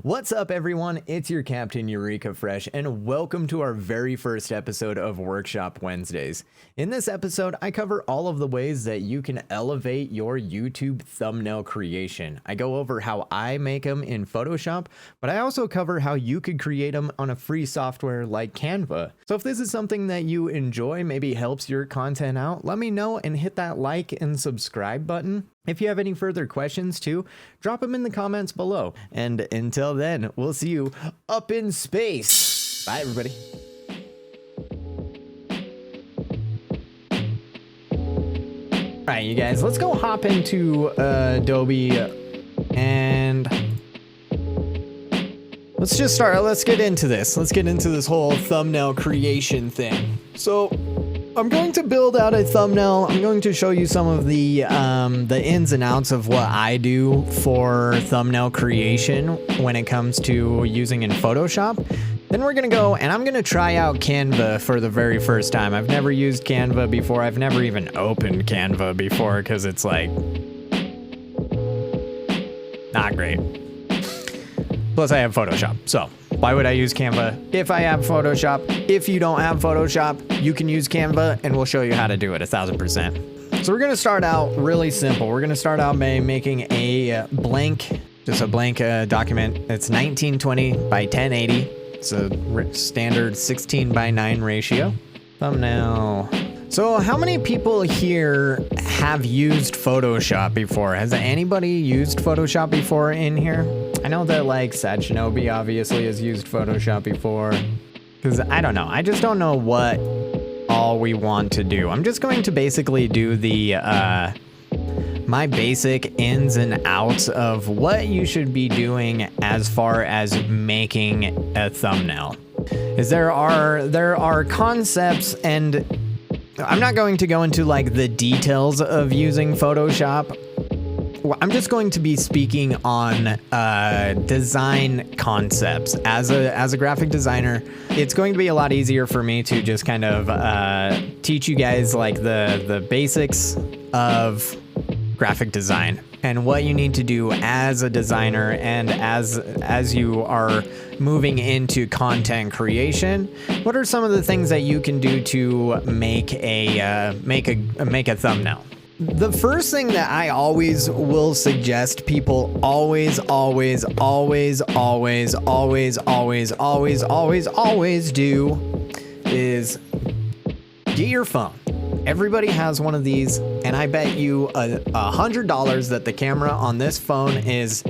What's up, everyone? It's your Captain Eureka Fresh, and welcome to our very first episode of Workshop Wednesdays. In this episode, I cover all of the ways that you can elevate your YouTube thumbnail creation. I go over how I make them in Photoshop, but I also cover how you could create them on a free software like Canva. So if this is something that you enjoy, maybe helps your content out, let me know and hit that like and subscribe button. If you have any further questions too, drop them in the comments below. And until then, we'll see you up in space. Bye, everybody. All right, you guys, let's go hop into Adobe and let's just start. Let's get into this. Let's get into this whole thumbnail creation thing. So I'm going to build out a thumbnail. I'm going to show you some of the ins and outs of what I do for thumbnail creation when it comes to using in Photoshop. Then we're going to go and I'm going to try out Canva for the very first time. I've never used Canva before. I've never even opened Canva before because it's like not great. Plus I have Photoshop, so why would I use Canva if I have Photoshop? If you don't have Photoshop, you can use Canva and we'll show you how to do it 1000%. So we're gonna start out really simple. We're gonna start out by making a blank, just a blank document. It's 1920 by 1080. It's a standard 16:9 ratio. Thumbnail. So how many people here have used Photoshop before? Has anybody used Photoshop before in here? I know that like Sachinobi obviously has used Photoshop before, because I don't know. I just don't know what all we want to do. I'm just going to basically do the my basic ins and outs of what you should be doing as far as making a thumbnail. Is there are concepts, and I'm not going to go into like the details of using Photoshop. I'm just going to be speaking on design concepts. As a graphic designer, it's going to be a lot easier for me to just kind of teach you guys like the basics of graphic design and what you need to do as a designer and as you are moving into content creation. What are some of the things that you can do to make a thumbnail? The first thing that I always will suggest people always do is get your phone. Everybody has one of these, and I bet you $100 that the camera on this phone is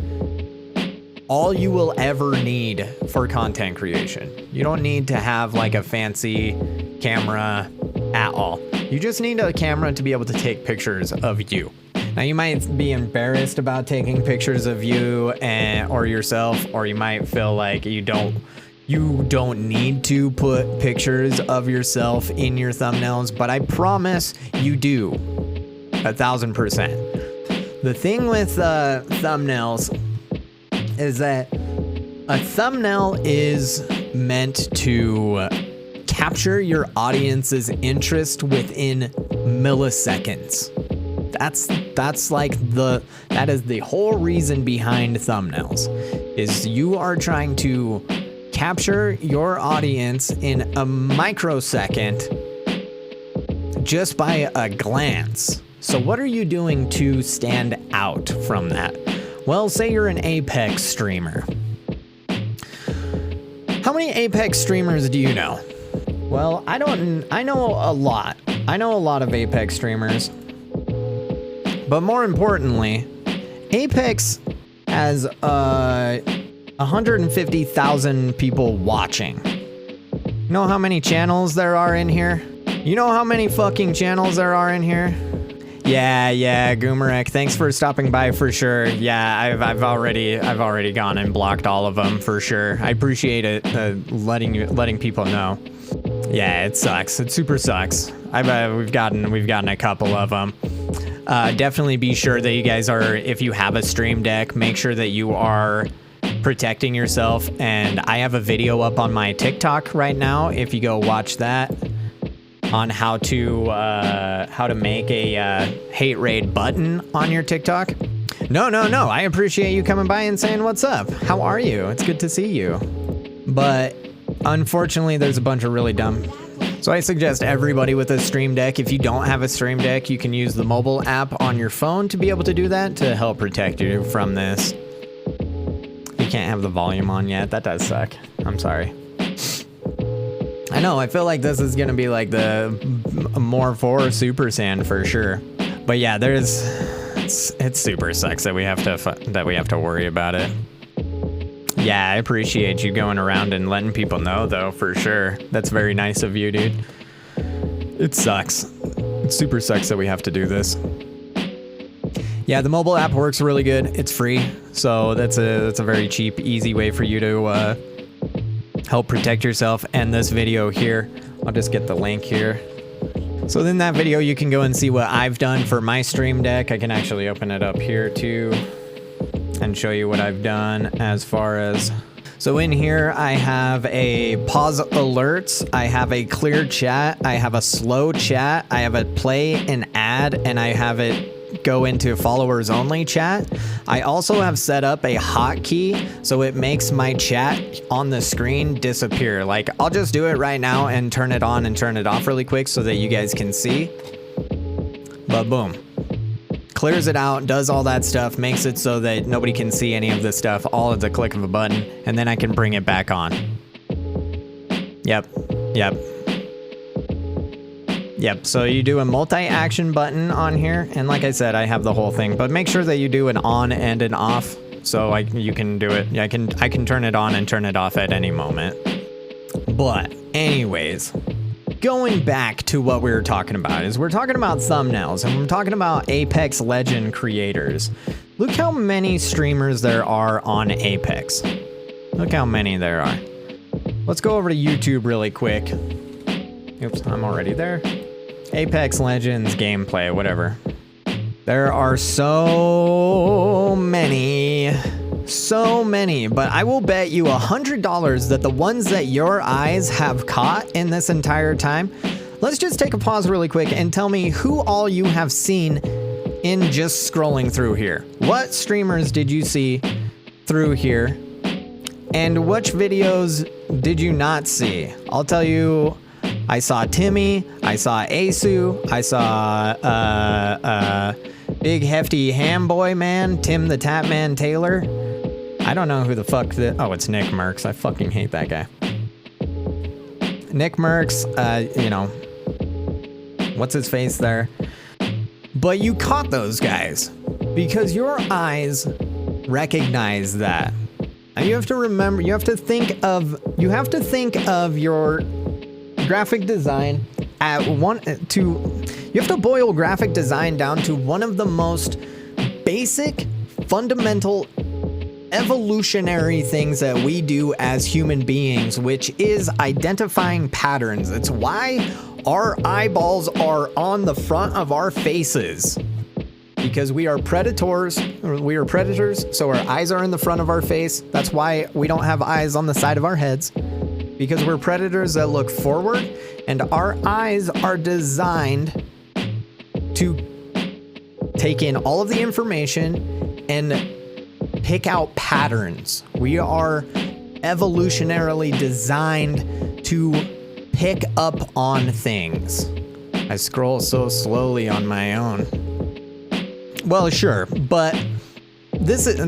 all you will ever need for content creation. You don't need to have like a fancy camera at all. You just need a camera to be able to take pictures of you. Now you might be embarrassed about taking pictures of you or yourself, or you might feel like you don't need to put pictures of yourself in your thumbnails, but I promise you do 1000%. The thing with thumbnails is that a thumbnail is meant to capture your audience's interest within milliseconds. That is the whole reason behind thumbnails, is you are trying to capture your audience in a microsecond just by a glance. So what are you doing to stand out from that? Well, say you're an Apex streamer. How many Apex streamers do you know? Well, I know a lot. I know a lot of Apex streamers. But more importantly, Apex has 150,000 people watching. You know how many channels there are in here? You know how many fucking channels there are in here? Yeah, Goomerek, thanks for stopping by for sure. Yeah, I've already gone and blocked all of them for sure. I appreciate it, letting people know. Yeah, it sucks. It super sucks. We've gotten a couple of them. Definitely be sure that you guys are, if you have a Stream Deck, make sure that you are protecting yourself. And I have a video up on my TikTok right now. If you go watch that, on how to make a hate raid button on your TikTok. No. I appreciate you coming by and saying what's up. How are you? It's good to see you. But unfortunately, there's a bunch of really dumb. So I suggest everybody with a Stream Deck, if you don't have a Stream Deck, you can use the mobile app on your phone to be able to do that to help protect you from this. You can't have the volume on yet. That does suck. I'm sorry. I know, I feel like this is gonna be like the more for Super Saiyan for sure. But yeah, it super sucks that we have to worry about it. Yeah, I appreciate you going around and letting people know though, for sure. That's very nice of you, dude. It sucks. It super sucks that we have to do this. Yeah, the mobile app works really good. It's free, so that's a very cheap, easy way for you to help protect yourself. And this video here, I'll just get the link here. So in that video, you can go and see what I've done for my Stream Deck. I can actually open it up here too and show you what I've done as far as... So in here, I have a pause alerts, I have a clear chat, I have a slow chat, I have a play an ad, and I have it go into followers only chat. I also have set up a hotkey so it makes my chat on the screen disappear. Like, I'll just do it right now and turn it on and turn it off really quick so that you guys can see. But boom. Clears it out, does all that stuff, makes it so that nobody can see any of this stuff, all at the click of a button, and then I can bring it back on. Yep. So you do a multi-action button on here, and like I said, I have the whole thing, but make sure that you do an on and an off, so you can do it. I can turn it on and turn it off at any moment. But anyways, going back to what we were talking about, is we're talking about thumbnails, and we're talking about Apex Legend creators. Look how many streamers there are on Apex. Look how many there are. Let's go over to YouTube really quick. Oops, I'm already there. Apex Legends gameplay, whatever. There are so many, but I will bet you $100 that the ones that your eyes have caught in this entire time, let's just take a pause really quick and tell me who all you have seen in just scrolling through here. What streamers did you see through here? And which videos did you not see? I'll tell you, I saw Timmy, I saw Asu, I saw Big Hefty Ham Boy Man, Tim the Tapman Taylor. I don't know who the fuck oh, it's Nick Mercs. I fucking hate that guy. Nick Mercs, you know, what's his face there? But you caught those guys because your eyes recognize that. And you have to remember, you have to think of your graphic design you have to boil graphic design down to one of the most basic, fundamental, evolutionary things that we do as human beings, which is identifying patterns. It's why our eyeballs are on the front of our faces. Because we are predators, so our eyes are in the front of our face. That's why we don't have eyes on the side of our heads. Because we're predators that look forward, and our eyes are designed to take in all of the information and pick out patterns. We are evolutionarily designed to pick up on things. I scroll so slowly on my own. Well, sure, but this is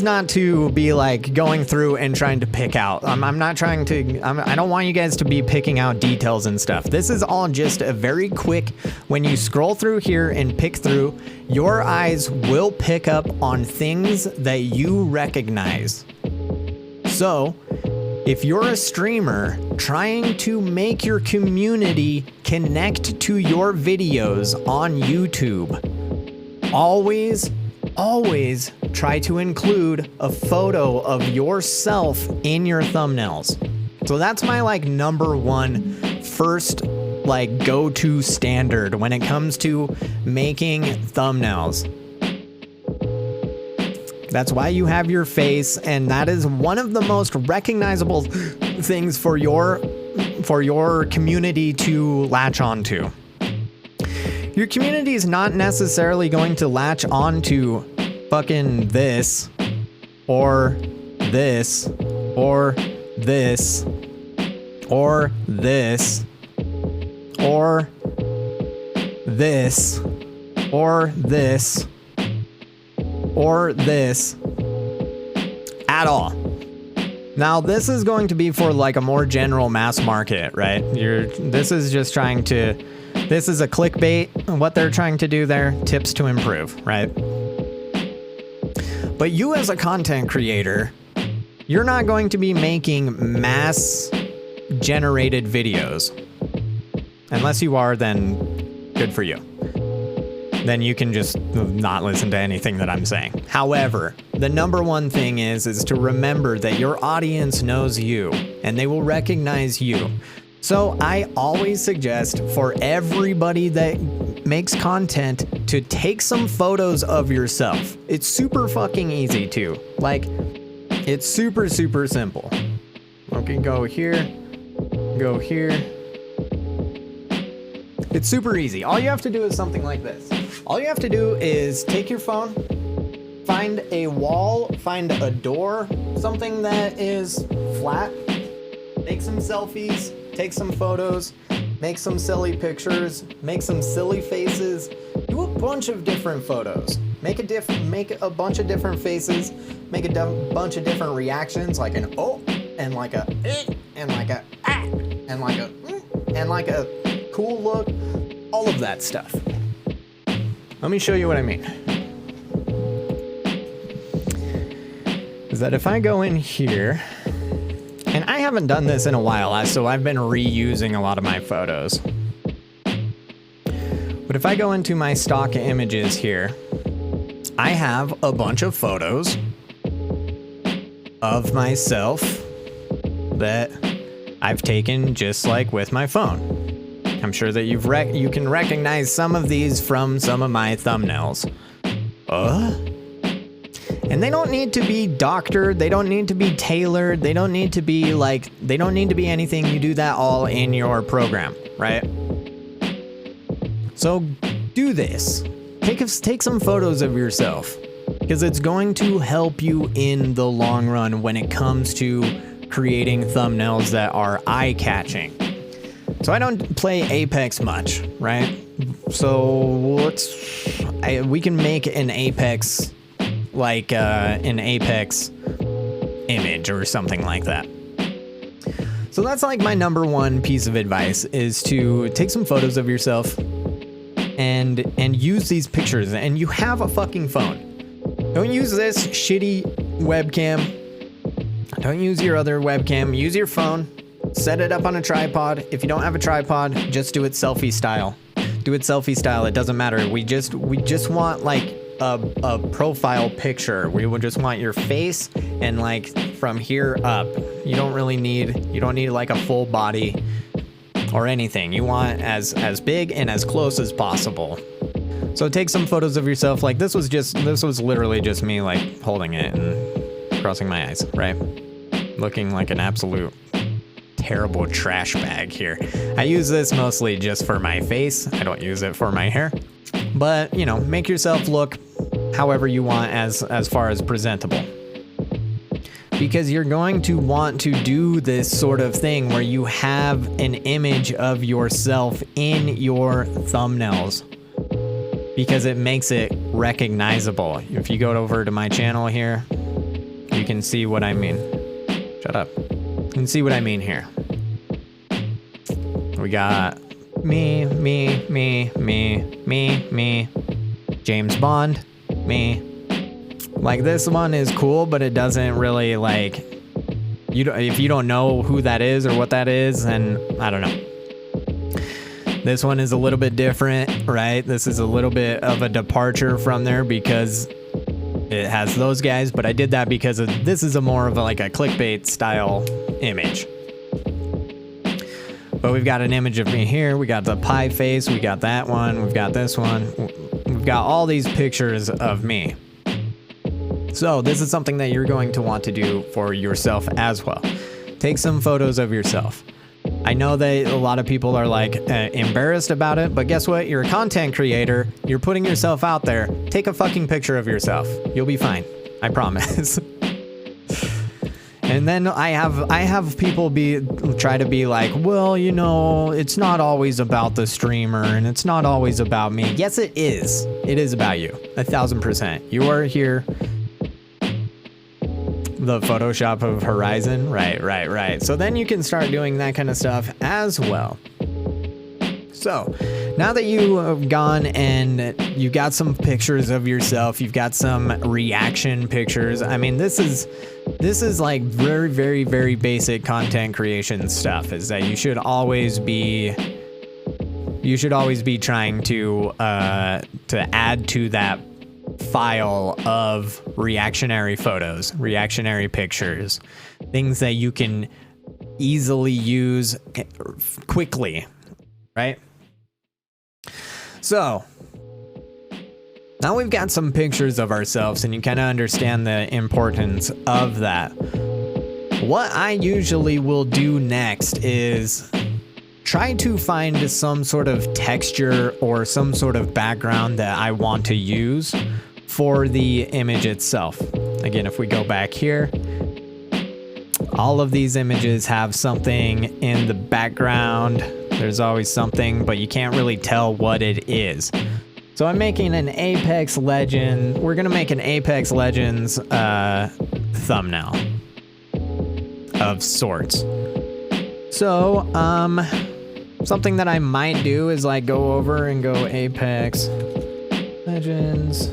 not to be like going through and trying to pick out. I don't want you guys to be picking out details and stuff. This is all just a very quick, when you scroll through here and pick through, your eyes will pick up on things that you recognize. So, if you're a streamer trying to make your community connect to your videos on YouTube, always try to include a photo of yourself in your thumbnails. So that's my number one first go-to standard when it comes to making thumbnails. That's why you have your face, and that is one of the most recognizable things for your community to latch onto. Your community is not necessarily going to latch on to fucking this or this or this or this or this or this or this at all. Now, this is going to be for like a more general mass market, right? This is just trying to, this is a clickbait. What they're trying to do there, tips to improve, right? But you as a content creator, you're not going to be making mass generated videos. Unless you are, then good for you. Then you can just not listen to anything that I'm saying. However, the number one thing is to remember that your audience knows you and they will recognize you. So I always suggest for everybody that makes content to take some photos of yourself. It's super fucking easy too. Like, it's super, super simple. Okay, go here, go here. It's super easy. All you have to do is something like this. All you have to do is take your phone, find a wall, find a door, something that is flat, make some selfies, take some photos, make some silly pictures, make some silly faces, do a bunch of different photos. Make a bunch of different faces, make a bunch of different reactions, like an oh, and like a eh, and like a ah, and like a and like a cool look, all of that stuff. Let me show you what I mean. Is that if I go in here, and I haven't done this in a while, so I've been reusing a lot of my photos. But if I go into my stock images here, I have a bunch of photos of myself that I've taken just like with my phone. I'm sure that you can recognize some of these from some of my thumbnails. And they don't need to be doctored, they don't need to be tailored, they don't need to be anything. You do that all in your program, right? So do this. Take some photos of yourself, because it's going to help you in the long run when it comes to creating thumbnails that are eye-catching. So I don't play Apex much, right? So we can make an Apex, like an Apex image or something like that. So that's like my number one piece of advice, is to take some photos of yourself and use these pictures. And you have a fucking phone. Don't use this shitty webcam. Don't use your other webcam. Use your phone. Set it up on a tripod. If you don't have a tripod, just do it selfie style. Do it selfie style. It doesn't matter. We just want like a profile picture. We would just want your face and like from here up. You don't need like a full body or anything. You want as big and as close as possible. So take some photos of yourself. Like this was literally just me like holding it and crossing my eyes, right? Looking like an absolute terrible trash bag here. I use this mostly just for my face. I don't use it for my hair. But, you know, make yourself look however you want as far as presentable. Because you're going to want to do this sort of thing where you have an image of yourself in your thumbnails, because it makes it recognizable. If you go over to my channel here, you can see what I mean. Shut up. You can see what I mean here. We got me, James Bond, me. Like this one is cool, but it doesn't really like, if you don't know who that is or what that is, then I don't know. This one is a little bit different, right? This is a little bit of a departure from there because it has those guys, but I did that because this is more of like a clickbait style image. But we've got an image of me here. We got the pie face. We got that one. We've got this one. We've got all these pictures of me. So this is something that you're going to want to do for yourself as well. Take some photos of yourself. I know that a lot of people are like embarrassed about it, but guess what? You're a content creator. You're putting yourself out there. Take a fucking picture of yourself. You'll be fine. I promise. And then I have people try to be like, well, you know, it's not always about the streamer and it's not always about me. Yes, it is. It is about you. 1000%. You are here. The Photoshop of Horizon. Right. So then you can start doing that kind of stuff as well. So now that you have gone and you got some pictures of yourself, you've got some reaction pictures. I mean, this is like very, very, very basic content creation stuff, is that you should always be trying to add to that file of reactionary photos, reactionary pictures, things that you can easily use quickly, right? So now we've got some pictures of ourselves and you kind of understand the importance of that. What I usually will do next is try to find some sort of texture or some sort of background that I want to use for the image itself. Again, if we go back here, all of these images have something in the background. There's always something, but you can't really tell what it is. So I'm making an Apex Legend. We're gonna make an Apex Legends thumbnail of sorts. So, something that I might do is like go over and go Apex Legends.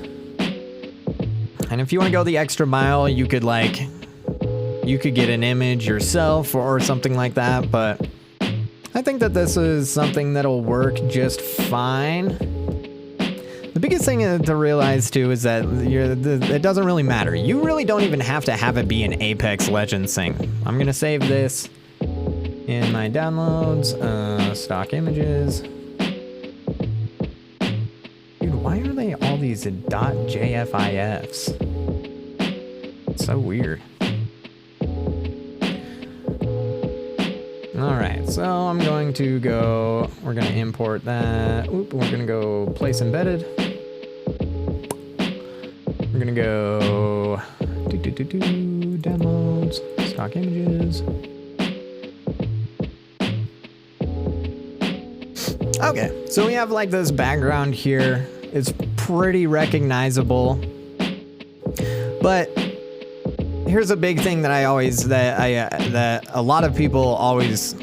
And if you want to go the extra mile, you could get an image yourself or something like that. But I think that this is something that'll work just fine. The biggest thing to realize too is that it doesn't really matter. You really don't even have to have it be an Apex Legends thing. I'm gonna save this in my downloads, stock images. Dude, why are they all these .jfifs? It's so weird. All right, so I'm going to go, we're gonna import that. We're gonna go place embedded. We're gonna go downloads, stock images. Okay, so we have like this background here. It's pretty recognizable. But here's a big thing that that a lot of people always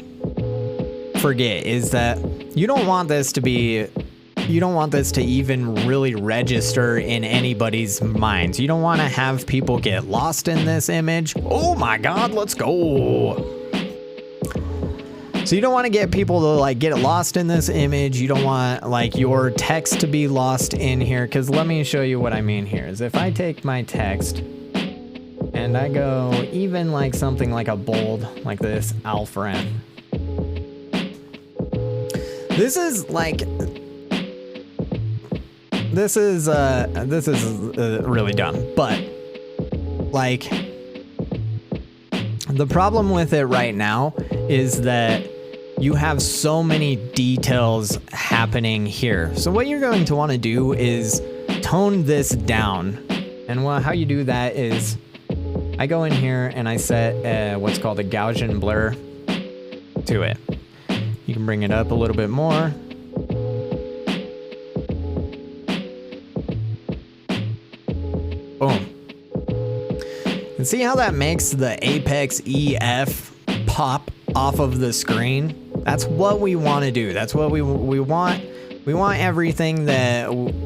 forget, is that you don't want this to even really register in anybody's minds. You don't want to have people get lost in this image. Oh my God, let's go. So you don't want to get people to like get lost in this image. You don't want like your text to be lost in here. Cause let me show you what I mean here is if I take my text and I go even like something like a bold, like this, Alfred. This is really dumb, but like the problem with it right now is that you have so many details happening here. So what you're going to want to do is tone this down. And how you do that is I go in here and I set what's called a Gaussian blur to it. You can bring it up a little bit more. Boom. And see how that makes the Apex EF pop off of the screen? That's what we want to do. That's what we want. We want everything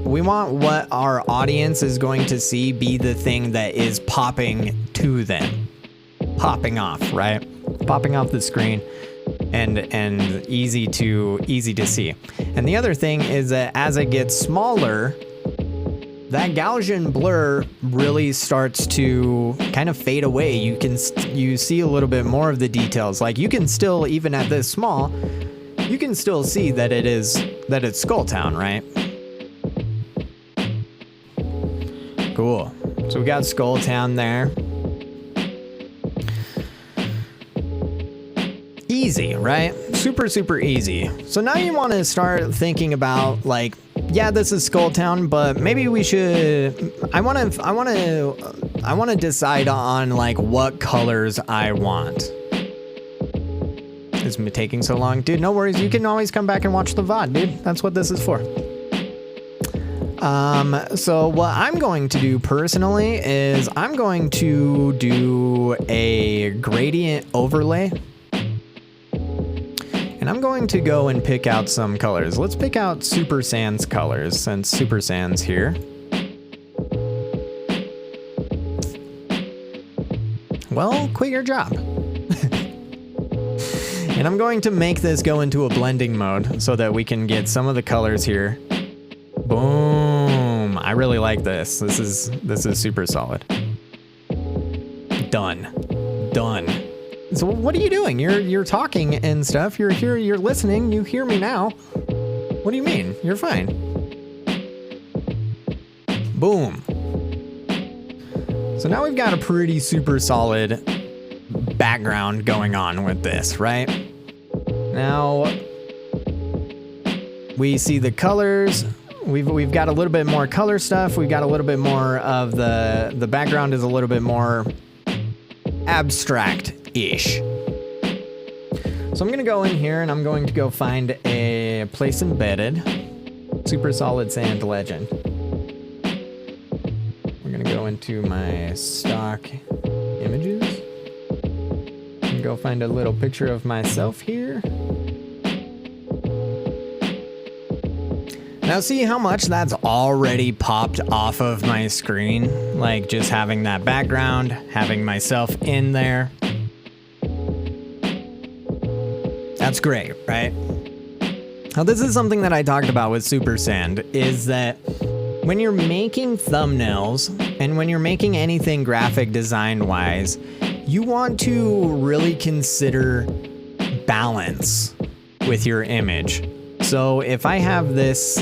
we want what our audience is going to see be the thing that is popping to them. Popping off, right? Popping off the screen and easy to see. And the other thing is that as it gets smaller, that Gaussian blur really starts to kind of fade away. You see a little bit more of the details. Like you can still, even at this small, you can still see that it's Skulltown, right? Cool. So we got Skulltown there. Easy, right? super, super easy. So now you want to start thinking about like, yeah, this is Skull Town, but maybe we should, I want to decide on like what colors I want. It's taking so long. Dude, no worries. You can always come back and watch the VOD, dude. That's what this is for. So what I'm going to do personally is I'm going to do a gradient overlay. And I'm going to go and pick out some colors. Let's pick out Super Sans colors since Super Sans here. Well, quit your job. And I'm going to make this go into a blending mode so that we can get some of the colors here. Boom. I really like this. This is super solid. Done. So what are you doing? You're talking and stuff. You're here, you're listening. You hear me now. What do you mean? You're fine. Boom. So now we've got a pretty super solid background going on with this, right? Now we see the colors. We've got a little bit more color stuff. We've got a little bit more of the background is a little bit more abstract-ish. So I'm gonna go in here and I'm going to go find a place embedded, Super Solid Sand Legend. We're gonna go into my stock images and go find a little picture of myself here. Now see how much that's already popped off of my screen? Like just having that background, having myself in there. That's great, right? Now this is something that I talked about with Super Sand, is that when you're making thumbnails and when you're making anything graphic design wise, you want to really consider balance with your image. So if I have this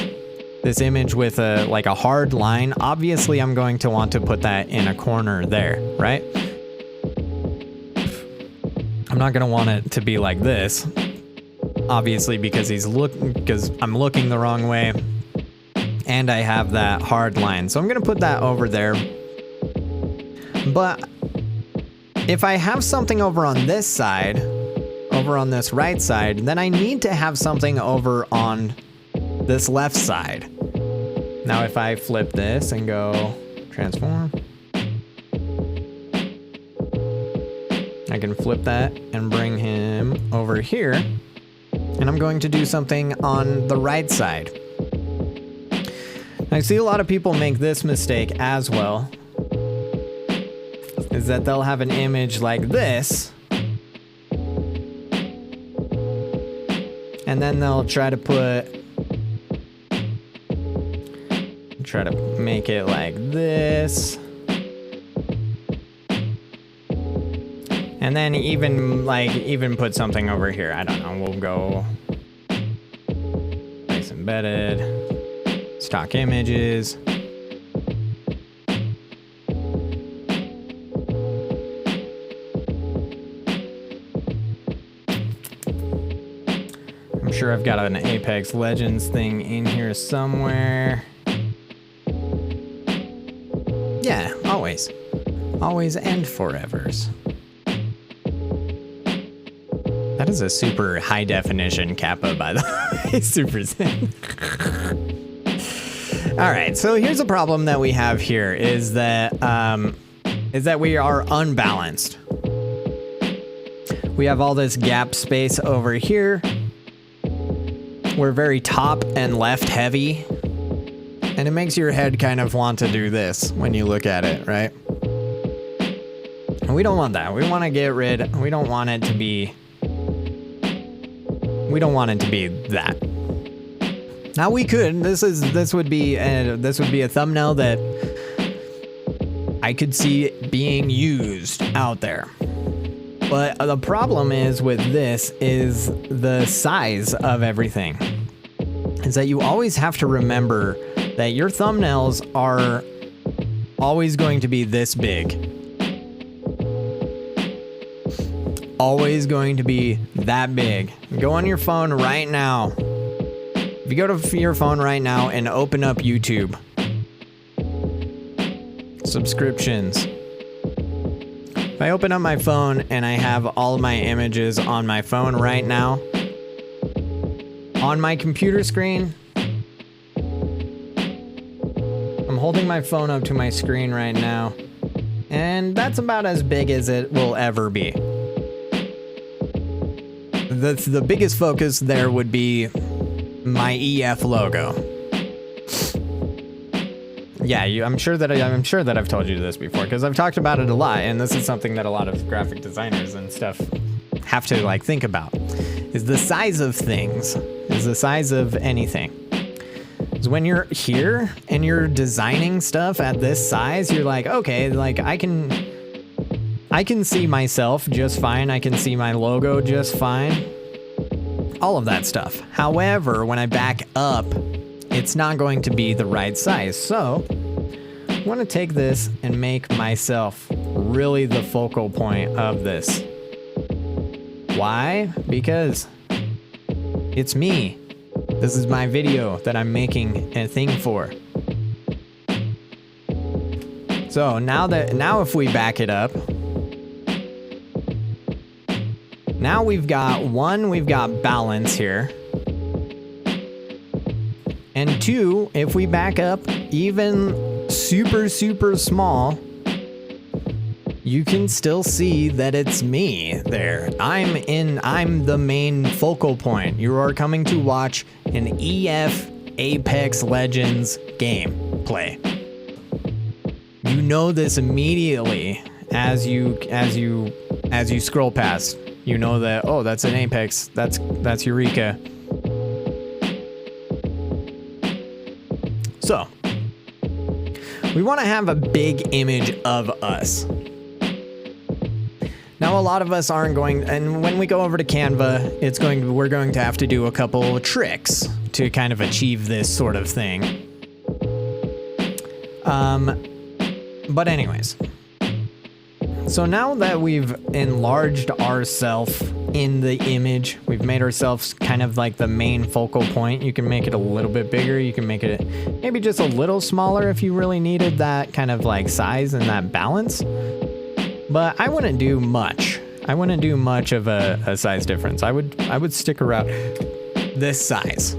image with a hard line, obviously I'm going to want to put that in a corner there, right? I'm not going to want it to be like this, obviously, because I'm looking the wrong way and I have that hard line. So I'm going to put that over there. But if I have something over on this side, over on this right side, then I need to have something over on this left side. Now if I flip this and go transform, I can flip that and bring him over here, and I'm going to do something on the right side. I see a lot of people make this mistake as well, is that they'll have an image like this, and then they'll try to make it like this. And then even put something over here. I don't know, we'll go place embedded, stock images. I'm sure I've got an Apex Legends thing in here somewhere. Yeah, always. Always and forevers. That is a super high definition kappa, by the way. Super thin. All right, so here's a problem that we have here is that we are unbalanced. We have all this gap space over here. We're very top and left heavy. And it makes your head kind of want to do this when you look at it, right? And we don't want that. We want to get rid. We don't want it to be that. Now we could. This would be a thumbnail that I could see being used out there. But the problem is with this is the size of everything. Is that you always have to remember that your thumbnails are always going to be this big. always going to be that big. Go on your phone right now. If you go to your phone right now and open up YouTube, subscriptions. If I open up my phone and I have all of my images on my phone right now, on my computer screen, I'm holding my phone up to my screen right now, and that's about as big as it will ever be. The biggest focus there would be my EF logo. Yeah, I'm sure that I've told you this before, because I've talked about it a lot, and this is something that a lot of graphic designers and stuff have to like think about. Is the size of things, is the size of anything. Is when you're here and you're designing stuff at this size, you're like, okay, like I can see myself just fine. I can see my logo just fine. All of that stuff. However, when I back up, it's not going to be the right size. So I want to take this and make myself really the focal point of this. Why? Because it's me. This is my video that I'm making a thing for. So now if we back it up, now we've got balance here. And two, if we back up even super, super small, you can still see that it's me there. I'm the main focal point. You are coming to watch an EF Apex Legends gameplay. You know this immediately as you scroll past. You know that, oh, that's an Apex. That's Eureka. So, we want to have a big image of us. Now, a lot of us aren't going, and when we go over to Canva, we're going to have to do a couple of tricks to kind of achieve this sort of thing. But anyways, so now that we've enlarged ourselves in the image, we've made ourselves kind of like the main focal point. You can make it a little bit bigger. You can make it maybe just a little smaller if you really needed that kind of like size and that balance. But I wouldn't do much. I wouldn't do much of a size difference. I would stick around this size.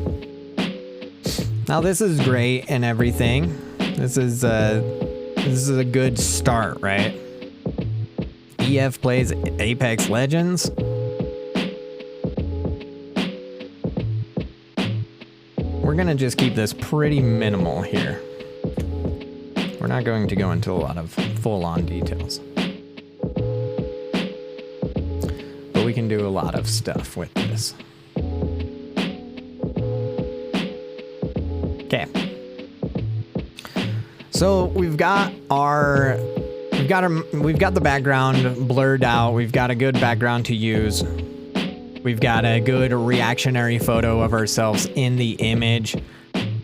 Now this is great and everything. This is a good start, right? EF plays Apex Legends. We're gonna just keep this pretty minimal here. We're not going to go into a lot of full-on details. But we can do a lot of stuff with this. Okay. So we've got the background blurred out. We've got a good background to use. We've got a good reactionary photo of ourselves in the image.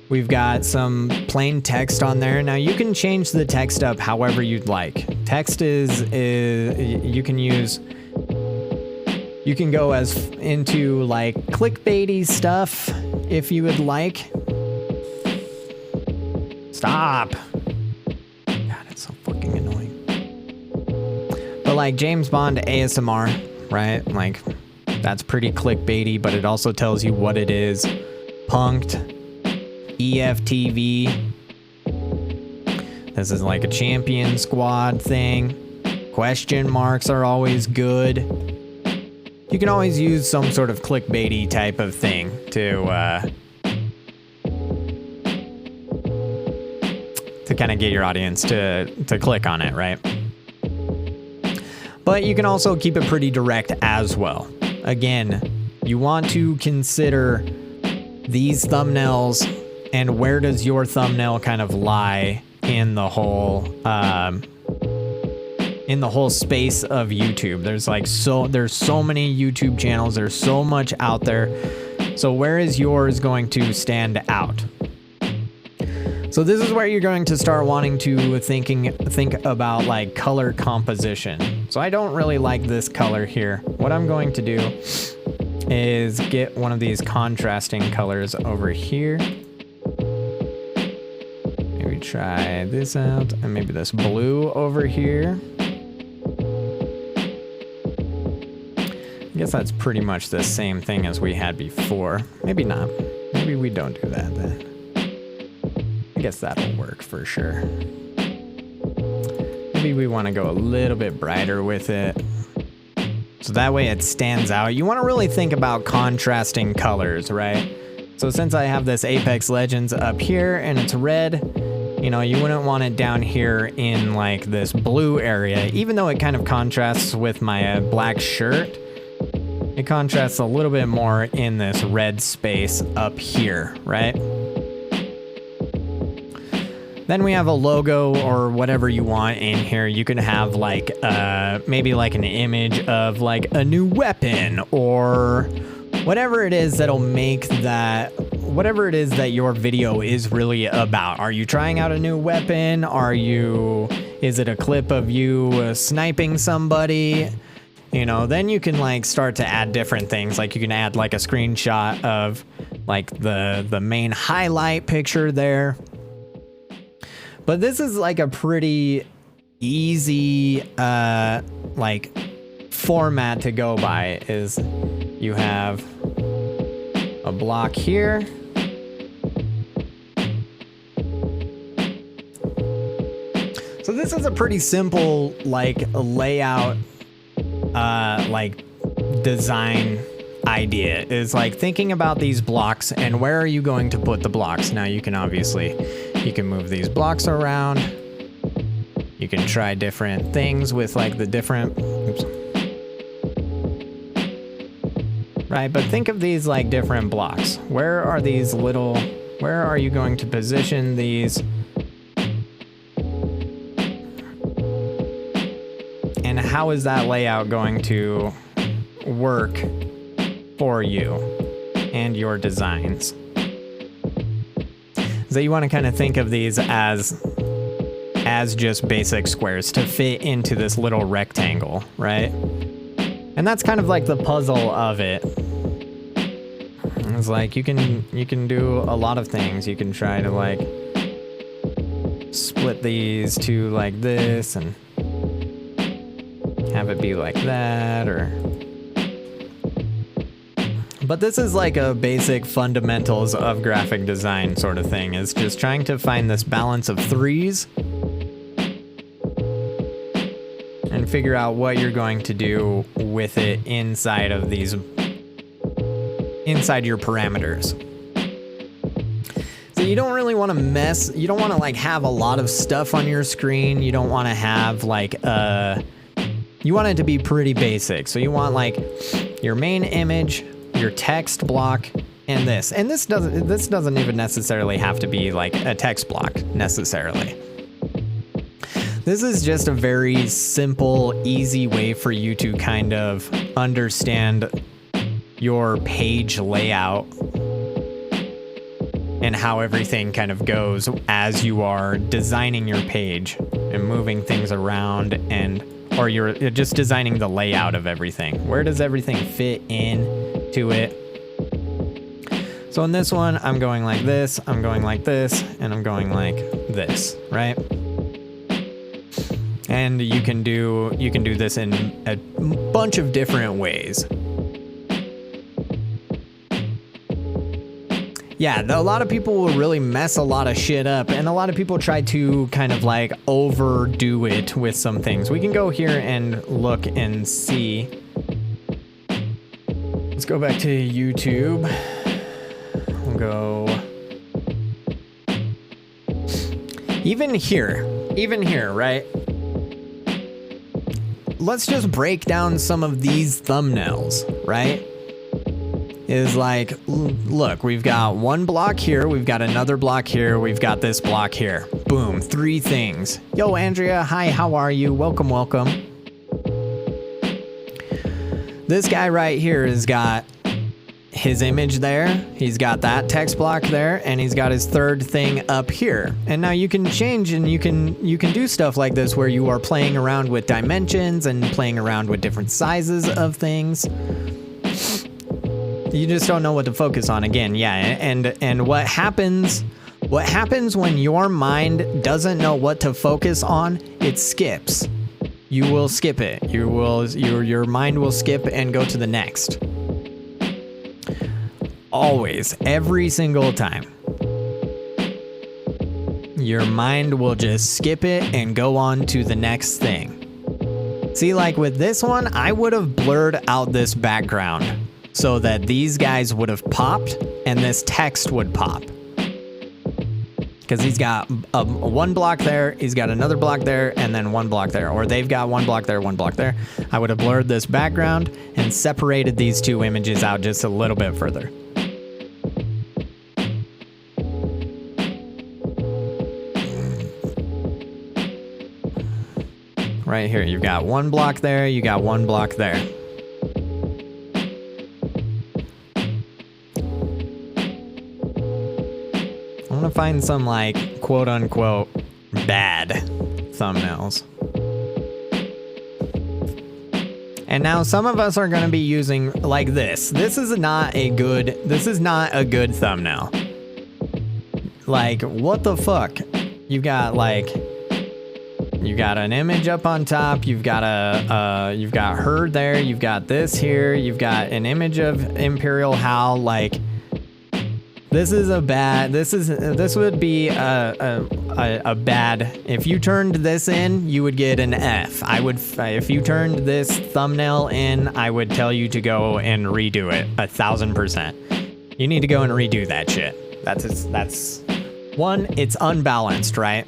We've got some plain text on there. Now you can change the text up however you'd like. Text is you can go as into like clickbaity stuff if you would like. Stop. God, it's so fucking annoying. But like James Bond ASMR, right? Like that's pretty clickbaity, but it also tells you what it is. Punked. EFTV. This is like a champion squad thing. Question marks are always good. You can always use some sort of clickbaity type of thing to kind of get your audience to click on it, right? But you can also keep it pretty direct as well. Again, you want to consider these thumbnails and where does your thumbnail kind of lie in the whole space of YouTube. There's so many YouTube channels. There's so much out there. So where is yours going to stand out? So this is where you're going to start wanting to think about like color composition. So I don't really like this color here. What I'm going to do is get one of these contrasting colors over here. Maybe try this out, and maybe this blue over here. I guess that's pretty much the same thing as we had before. Maybe not. Maybe we don't do that then. I guess that'll work for sure. Maybe we want to go a little bit brighter with it, so that way it stands out. You want to really think about contrasting colors, right? So since I have this Apex Legends up here and it's red, you know, you wouldn't want it down here in like this blue area, even though it kind of contrasts with my black shirt. It contrasts a little bit more in this red space up here, right? Then we have a logo or whatever you want in here. You can have like maybe like an image of like a new weapon or whatever it is that'll make that, whatever it is that your video is really about. Are you trying out a new weapon? Is it a clip of you sniping somebody? You know, then you can like start to add different things. Like you can add like a screenshot of like the main highlight picture there. But this is like a pretty easy like format to go by. Is you have a block here. So this is a pretty simple like layout like design idea. Is like thinking about these blocks and where are you going to put the blocks. Now you can obviously, you can move these blocks around. You can try different things with like the different, oops. Right, but think of these like different blocks. Where are these little, where are you going to position these? And how is that layout going to work for you and your designs? So you want to kind of think of these as just basic squares to fit into this little rectangle, right? And that's kind of like the puzzle of it. It's like you can do a lot of things. You can try to like split these to like this and have it be like that, or but this is like a basic fundamentals of graphic design sort of thing. Is just trying to find this balance of threes and figure out what you're going to do with it inside of these, inside your parameters. So you don't really want to mess, you don't want to like have a lot of stuff on your screen. You don't want to have like you want it to be pretty basic. So you want like your main image, your text block, and this. And this doesn't even necessarily have to be like a text block necessarily. This is just a very simple, easy way for you to kind of understand your page layout and how everything kind of goes as you are designing your page and moving things around, and or you're just designing the layout of everything. Where does everything fit in to it? So in this one, I'm going like this, I'm going like this, and I'm going like this, right? And you can do this in a bunch of different ways. Yeah, a lot of people will really mess a lot of shit up, and a lot of people try to kind of like overdo it with some things. We can go here and look and see. Let's go back to YouTube. We'll go even here, right? Let's just break down some of these thumbnails, right? Is like, look, we've got one block here, we've got another block here, we've got this block here. Boom, 3 things. Yo, Andrea, hi, how are you? Welcome, welcome. This guy right here has got his image there, he's got that text block there, and he's got his third thing up here. And now you can change and you can do stuff like this where you are playing around with dimensions and playing around with different sizes of things. You just don't know what to focus on again. Yeah, and what happens when your mind doesn't know what to focus on, it skips. You will skip it. Your mind will skip and go to the next. Always, every single time. Your mind will just skip it and go on to the next thing. See, like with this one, I would have blurred out this background so that these guys would have popped and this text would pop. Because he's got one block there, he's got another block there, and then one block there. Or they've got one block there, one block there. I would have blurred this background and separated these two images out just a little bit further. Right here, you've got one block there, you got one block there. I want to find some like quote unquote bad thumbnails. And now some of us are going to be using like this. This is not a good thumbnail. Like, what the fuck? You've got an image up on top, you've got her there, you've got this here, you've got an image of Imperial Hal. Like, this would be a bad, if you turned this in, you would get an F. If you turned this thumbnail in, I would tell you to go and redo it 1,000%. You need to go and redo that shit. That's one, it's unbalanced, right?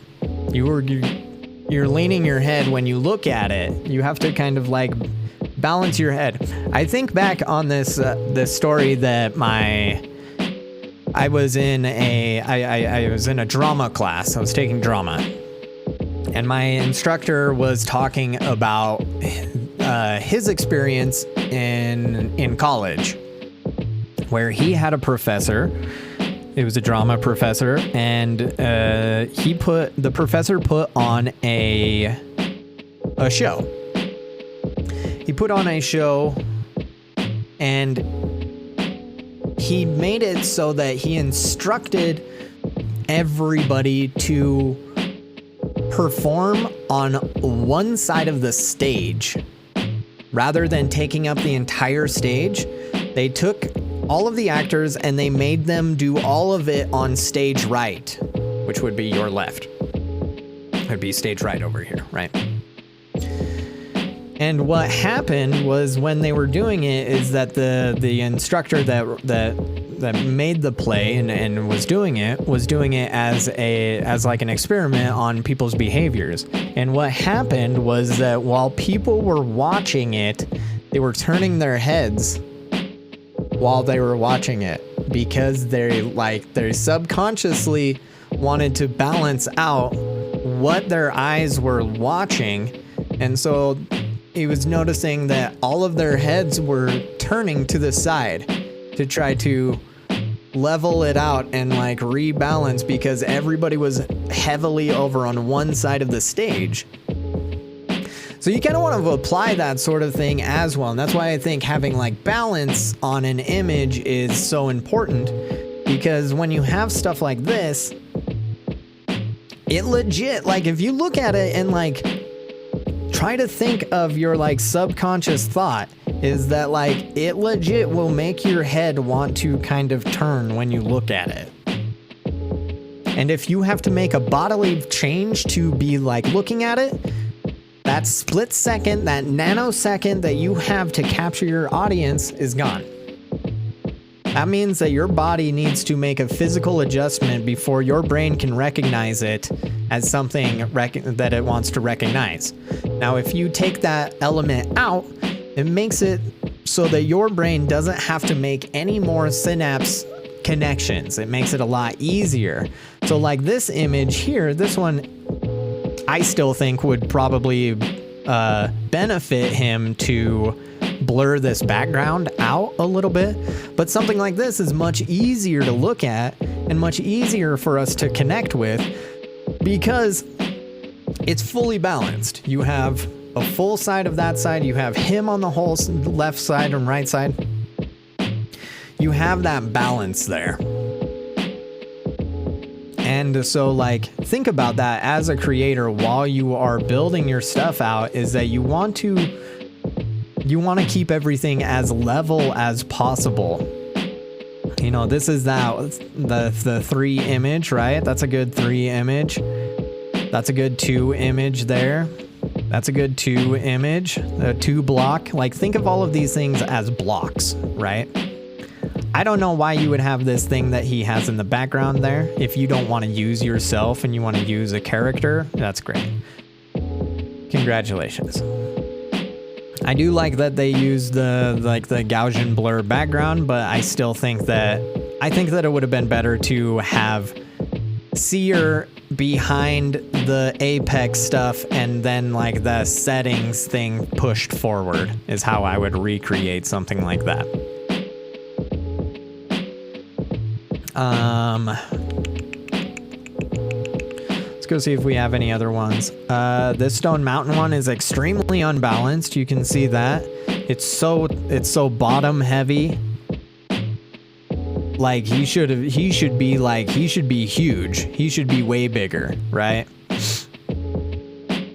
You're leaning your head when you look at it. You have to kind of like balance your head. I think back on this story that I was in a drama class. I was taking drama, and my instructor was talking about his experience in college, where he had a professor. It was a drama professor, and the professor put on a show. He put on a show, and he made it so that he instructed everybody to perform on one side of the stage. Rather than taking up the entire stage, they took all of the actors and they made them do all of it on stage right, which would be your left. It would be stage right over here, right? And what happened was, when they were doing it, is that the instructor that made the play and was doing it as like an experiment on people's behaviors. And what happened was that while people were watching it, they were turning their heads while they were watching it, because they subconsciously wanted to balance out what their eyes were watching. And so he was noticing that all of their heads were turning to the side to try to level it out and like rebalance, because everybody was heavily over on one side of the stage. So you kind of want to apply that sort of thing as well. And that's why I think having like balance on an image is so important, because when you have stuff like this, it legit, like if you look at it and like try to think of your like subconscious thought, is that like it legit will make your head want to kind of turn when you look at it. And if you have to make a bodily change to be like looking at it, that split second, that nanosecond that you have to capture your audience is gone. That means that your body needs to make a physical adjustment before your brain can recognize it as something that it wants to recognize. Now, if you take that element out, it makes it so that your brain doesn't have to make any more synapse connections. It makes it a lot easier. So like this image here, this one, I still think would probably benefit him to blur this background out a little bit, but something like this is much easier to look at and much easier for us to connect with because it's fully balanced. You have a full side of that side, you have him on the whole left side and right side. You have that balance there. And so like, think about that as a creator while you are building your stuff out, is that you want to keep everything as level as possible. You know, this is the 3 image, right? That's a good 3 image. That's a good 2 image there. That's a good 2 image, a 2 block. Like, think of all of these things as blocks, right? I don't know why you would have this thing that he has in the background there. If you don't want to use yourself and you want to use a character, that's great. Congratulations. I do like that they use the Gaussian blur background, but I still think that it would have been better to have Seer behind the Apex stuff and then like the settings thing pushed forward is how I would recreate something like that. Let's go see if we have any other ones. This Stone Mountain one is extremely unbalanced. You can see that. It's so bottom heavy. Like he should be huge. He should be way bigger, right?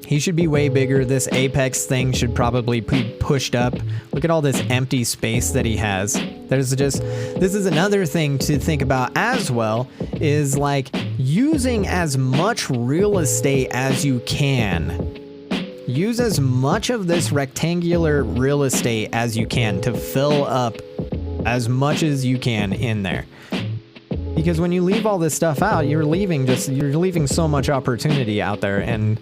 He should be way bigger. This Apex thing should probably be pushed up. Look at all this empty space that he has. This is another thing to think about as well, is like using as much real estate as you can. Use as much of this rectangular real estate as you can to fill up as much as you can in there. Because when you leave all this stuff out, you're leaving so much opportunity out there, and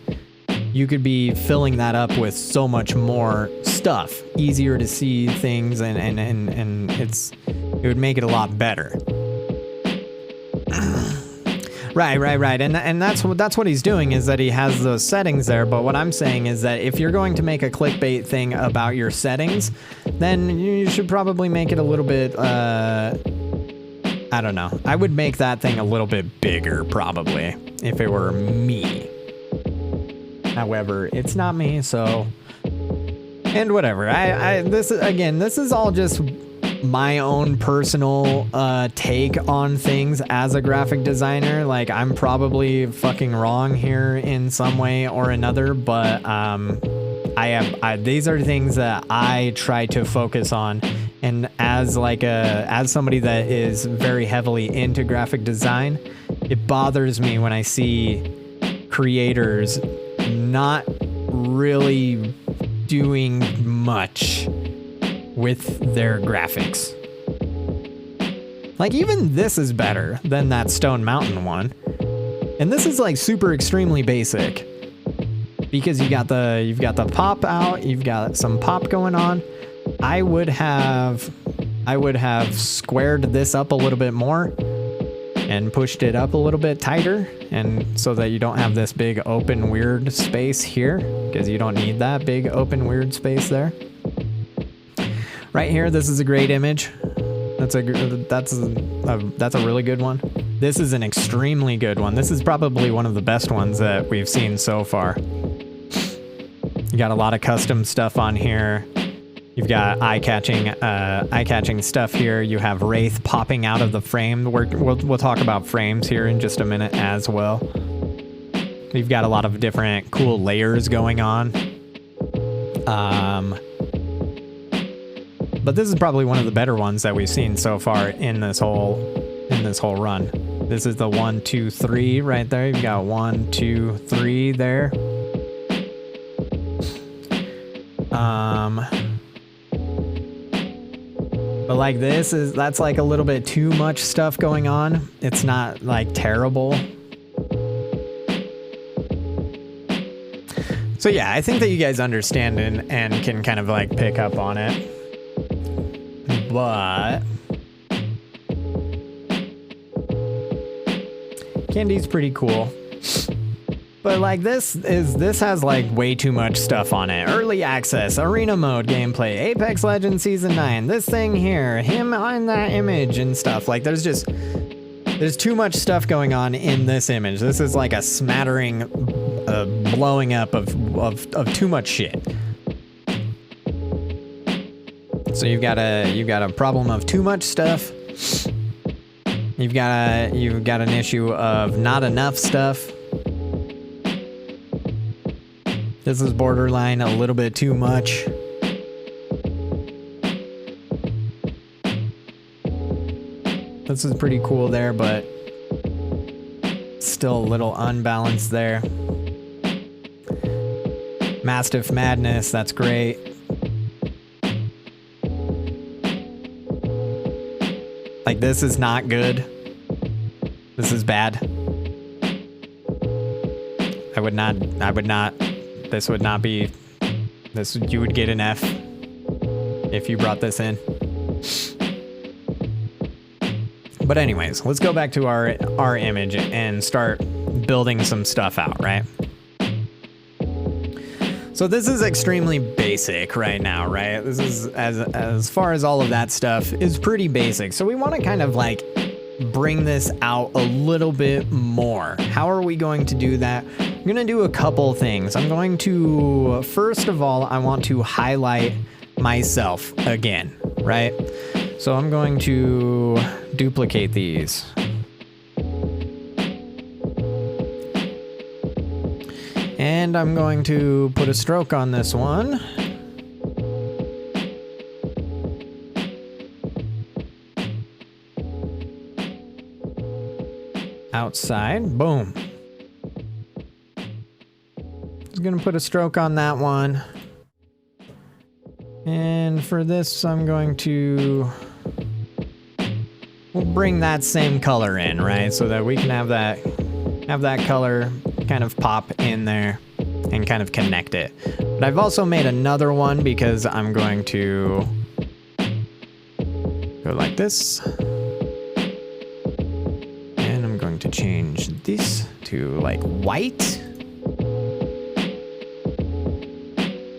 you could be filling that up with so much more stuff, easier to see things, and it would make it a lot better. Right. And that's what he's doing, is that he has those settings there. But what I'm saying is that if you're going to make a clickbait thing about your settings, then you should probably make it a little bit, I don't know. I would make that thing a little bit bigger, probably, if it were me. However, it's not me, so, and whatever. This is all just my own personal take on things as a graphic designer. Like, I'm probably fucking wrong here in some way or another, but these are things that I try to focus on. And as somebody that is very heavily into graphic design, it bothers me when I see creators not really doing much with their graphics. Like, even this is better than that Stone Mountain one. And this is like super extremely basic, because you've got the pop out, you've got some pop going on. I would have squared this up a little bit more and pushed it up a little bit tighter, and so that you don't have this big open weird space here, because you don't need that big open weird space there. Right here, this is a great image. That's a really good one. This is an extremely good one. This is probably one of the best ones that we've seen so far. You got a lot of custom stuff on here. You've got eye-catching stuff here. You have Wraith popping out of the frame. We'll talk about frames here in just a minute as well. You've got a lot of different cool layers going on. But this is probably one of the better ones that we've seen so far in this whole run. This is the 1, 2, 3 right there. You've got 1, 2, 3 there. But like that's like a little bit too much stuff going on. It's not like terrible. So yeah, I think that you guys understand and can kind of like pick up on it. But Candy's pretty cool. But like this has like way too much stuff on it. Early access, arena mode gameplay, Apex Legends Season 9, this thing here, him on that image and stuff. Like there's too much stuff going on in this image. This is like a smattering, blowing up of too much shit. So you've got a problem of too much stuff. You've got an issue of not enough stuff. This is borderline a little bit too much. This is pretty cool there, but still a little unbalanced there. Mastiff Madness, that's great. Like this is not good. This is bad. I would not, this would not be, you would get an F if you brought this in. But anyways, let's go back to our image and start building some stuff out, right? So this is extremely basic right now, right? This is, as far as all of that stuff is pretty basic. So we want to kind of like bring this out a little bit more. How are we going to do that? I'm going to do a couple things. I'm going to, first of all, I want to highlight myself again, right? So I'm going to duplicate these. And I'm going to put a stroke on this one. Outside, boom. Just gonna put a stroke on that one. And for this, I'm going to, we'll bring that same color in, right? So that we can have that color kind of pop in there and kind of connect it. But I've also made another one because I'm going to go like this. And I'm going to change this to like white.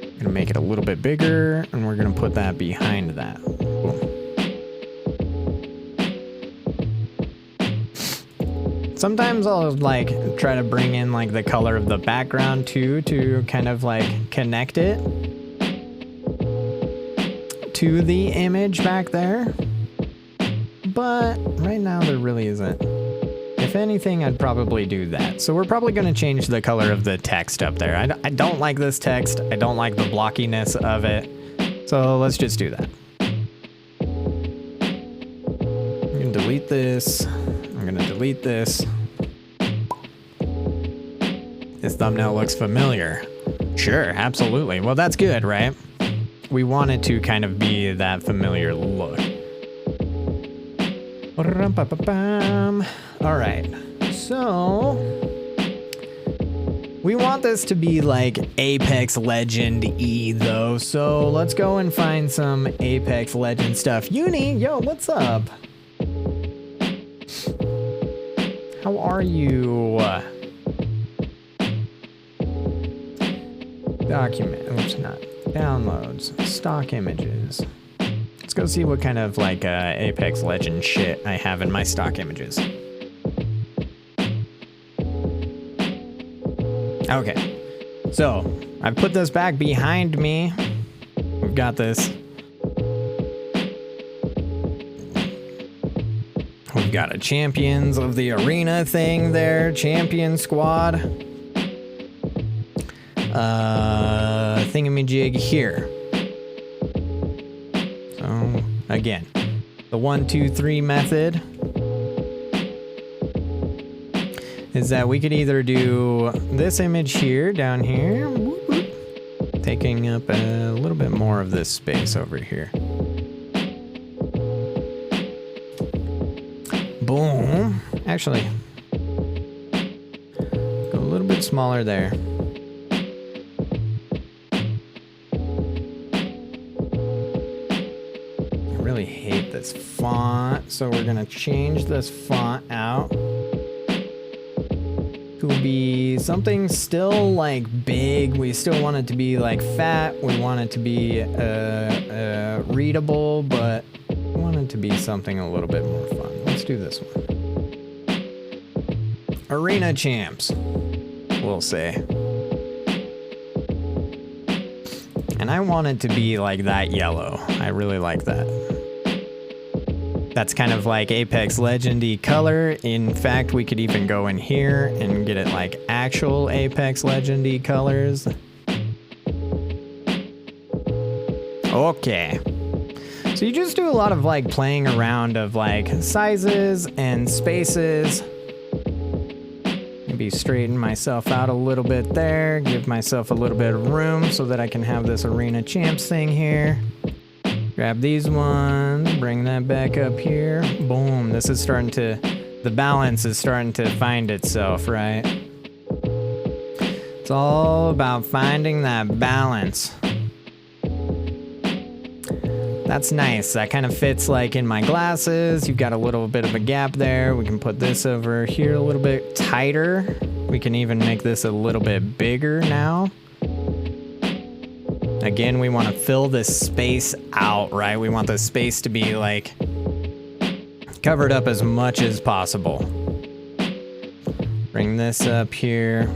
I'm gonna make it a little bit bigger and we're gonna put that behind that. Boom. Sometimes I'll like try to bring in like the color of the background too to kind of like connect it to the image back there. But right now there really isn't. If anything, I'd probably do that. So we're probably going to change the color of the text up there. I don't like this text. I don't like the blockiness of it. So let's just do that. I'm going to delete this. I'm going to delete this. This thumbnail looks familiar. Sure, absolutely. Well, that's good, right? We want it to kind of be that familiar look. All right, so we want this to be like Apex Legend-y though, so let's go and find some Apex Legend stuff. Uni, yo, what's up? How are you? Document, oops, not downloads, stock images. Let's go see what kind of like Apex Legend shit I have in my stock images. Okay, so I've put this back behind me. We've got this. We've got a Champions of the Arena thing there, Champion Squad. Thingamajig here. So again, the 1, 2, 3 method is that we could either do this image here, down here, whoop, whoop, taking up a little bit more of this space over here. Boom. Actually, go a little bit smaller there. I really hate this font, so we're gonna change this font out to to be something still like big. We still want it to be like fat. We want it to be readable, but we want it to be something a little bit more fun. Let's do this one. Arena champs, we'll say. And I want it to be like that yellow. I really like that. That's kind of like Apex Legends-y color. In fact, we could even go in here and get it like actual Apex Legends-y colors. Okay. So you just do a lot of like playing around of like sizes and spaces. Maybe straighten myself out a little bit there. Give myself a little bit of room so that I can have this Arena Champs thing here. Grab these ones, bring that back up here. Boom, this is starting to, the balance is starting to find itself, right? It's all about finding that balance. That's nice, that kind of fits like in my glasses. You've got a little bit of a gap there. We can put this over here a little bit tighter. We can even make this a little bit bigger now. Again, we want to fill this space out, right? We want the space to be like covered up as much as possible. Bring this up here.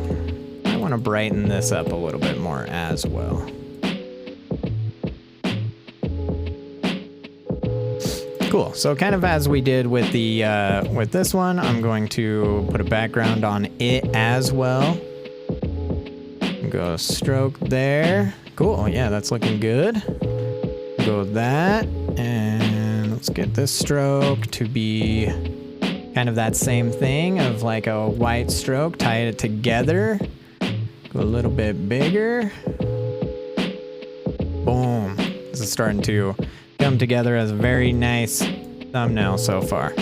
I want to brighten this up a little bit more as well. Cool. So kind of as we did with the with this one, I'm going to put a background on it as well. Go stroke there. Cool, yeah, that's looking good. Go with that, and let's get this stroke to be kind of that same thing of like a white stroke, tie it together. Go a little bit bigger. Boom. This is starting to come together as a very nice thumbnail so far.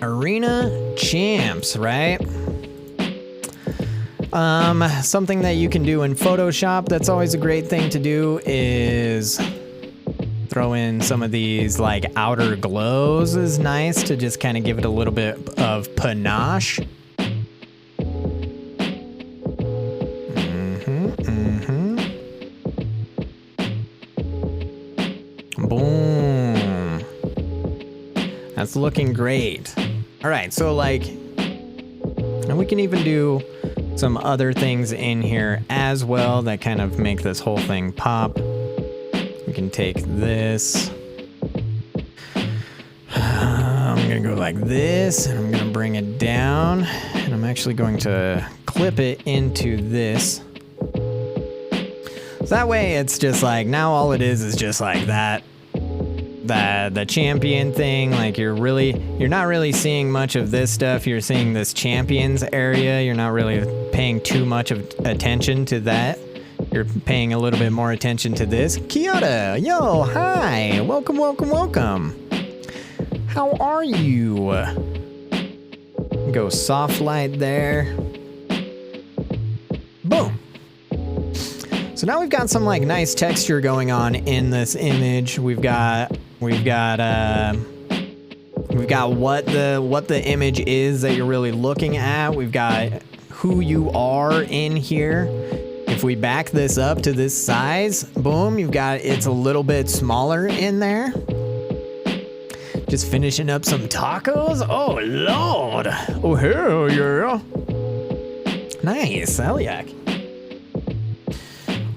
Arena champs, right? Something that you can do in Photoshop that's always a great thing to do is throw in some of these like outer glows is nice to just kind of give it a little bit of panache. Boom. That's looking great. All right, so like, and we can even do some other things in here as well that kind of make this whole thing pop. We can take this. I'm gonna go like this, and I'm gonna bring it down, and I'm actually going to clip it into this. So that way it's just like, now all it is just like that. The champion thing, like you're not really seeing much of this stuff. You're seeing this champions area. You're not really paying too much of attention to that. You're paying a little bit more attention to this. Kyoto, yo, hi, welcome, welcome, welcome. How are you? Go soft light there. Boom. So now we've got some like nice texture going on in this image. We've got what the image is that you're really looking at. We've got who you are in here. If we back this up to this size, boom, you've got it's a little bit smaller in there. Just finishing up some tacos. Oh Lord. Oh hell yeah. Nice, hell yeah.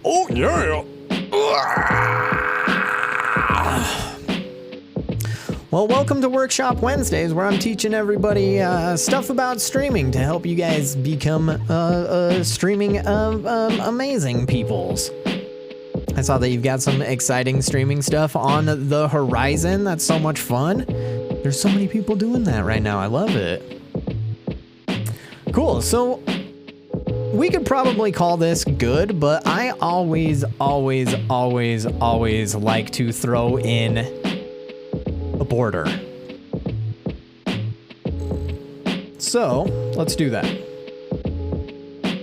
Oh yeah. Well, welcome to Workshop Wednesdays, where I'm teaching everybody stuff about streaming to help you guys become streaming amazing peoples. I saw that you've got some exciting streaming stuff on the horizon. That's so much fun. There's so many people doing that right now. I love it. Cool. So we could probably call this good, but I always like to throw in a border. So let's do that.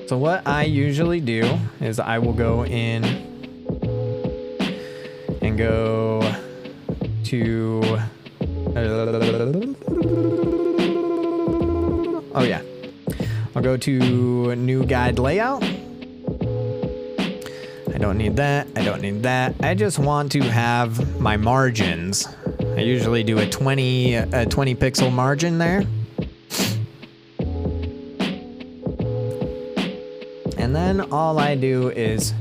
So what I usually do is I will go in and go to Oh yeah. I'll go to new guide layout. I don't need that. I don't need that. I just want to have my margins. I usually do a 20 pixel margin there. And then all I do is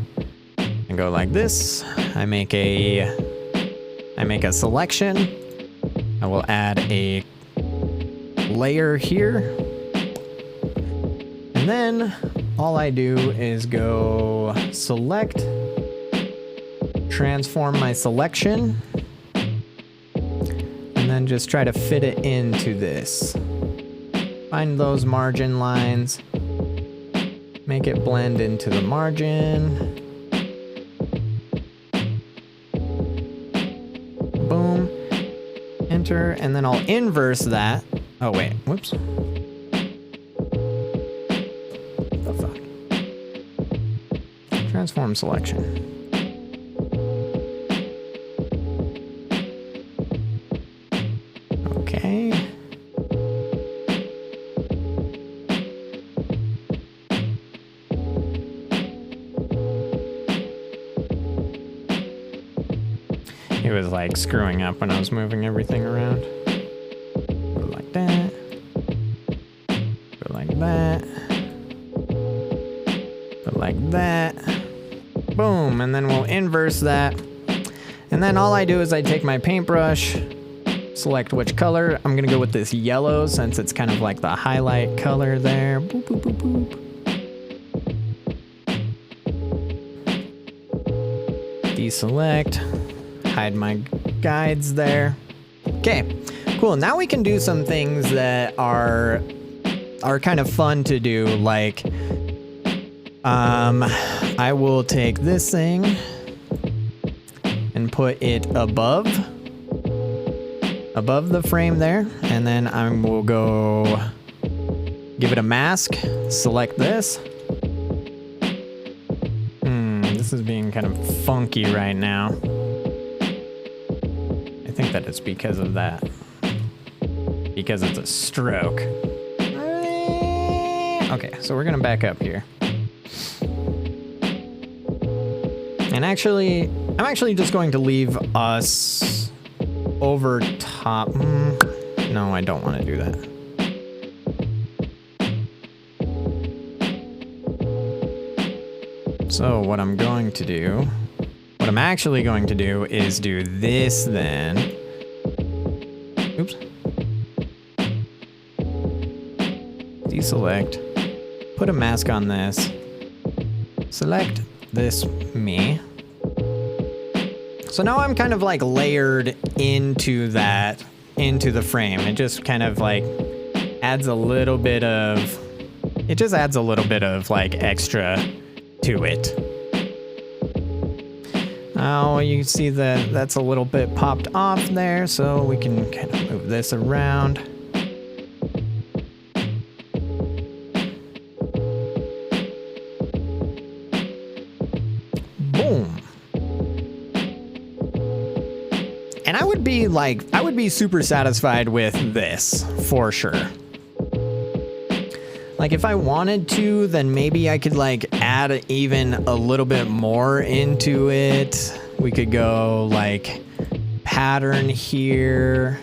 I go like this. I make a selection. I will add a layer here. And then all I do is go select, transform my selection, and then just try to fit it into this. Find those margin lines, make it blend into the margin. Boom, enter, and then I'll inverse that. Oh wait, whoops. Transform selection. Okay. It was like screwing up when I was moving everything around. Go like that. Go like that. Go like that. Boom, and then we'll inverse that. And then all I do is I take my paintbrush, select which color. I'm gonna go with this yellow since it's kind of like the highlight color there. Boop, boop, boop, boop. Deselect, hide my guides there. Okay, cool. Now we can do some things that are kind of fun to do, like I will take this thing and put it above the frame there, and then I will go give it a mask, select this. This is being kind of funky right now. I think that it's because of that. Because it's a stroke. Okay, so we're gonna back up here. And actually, I'm actually just going to leave us over top. No, I don't want to do that. So what I'm actually going to do is do this then. Oops. Deselect. Put a mask on this. Select this me. So now I'm kind of like layered into the frame. It just kind of like adds a little bit of like extra to it. Now you see that that's a little bit popped off there, so we can kind of move this around. And I would be super satisfied with this for sure. Like if I wanted to, then maybe I could like add even a little bit more into it. We could go like pattern here.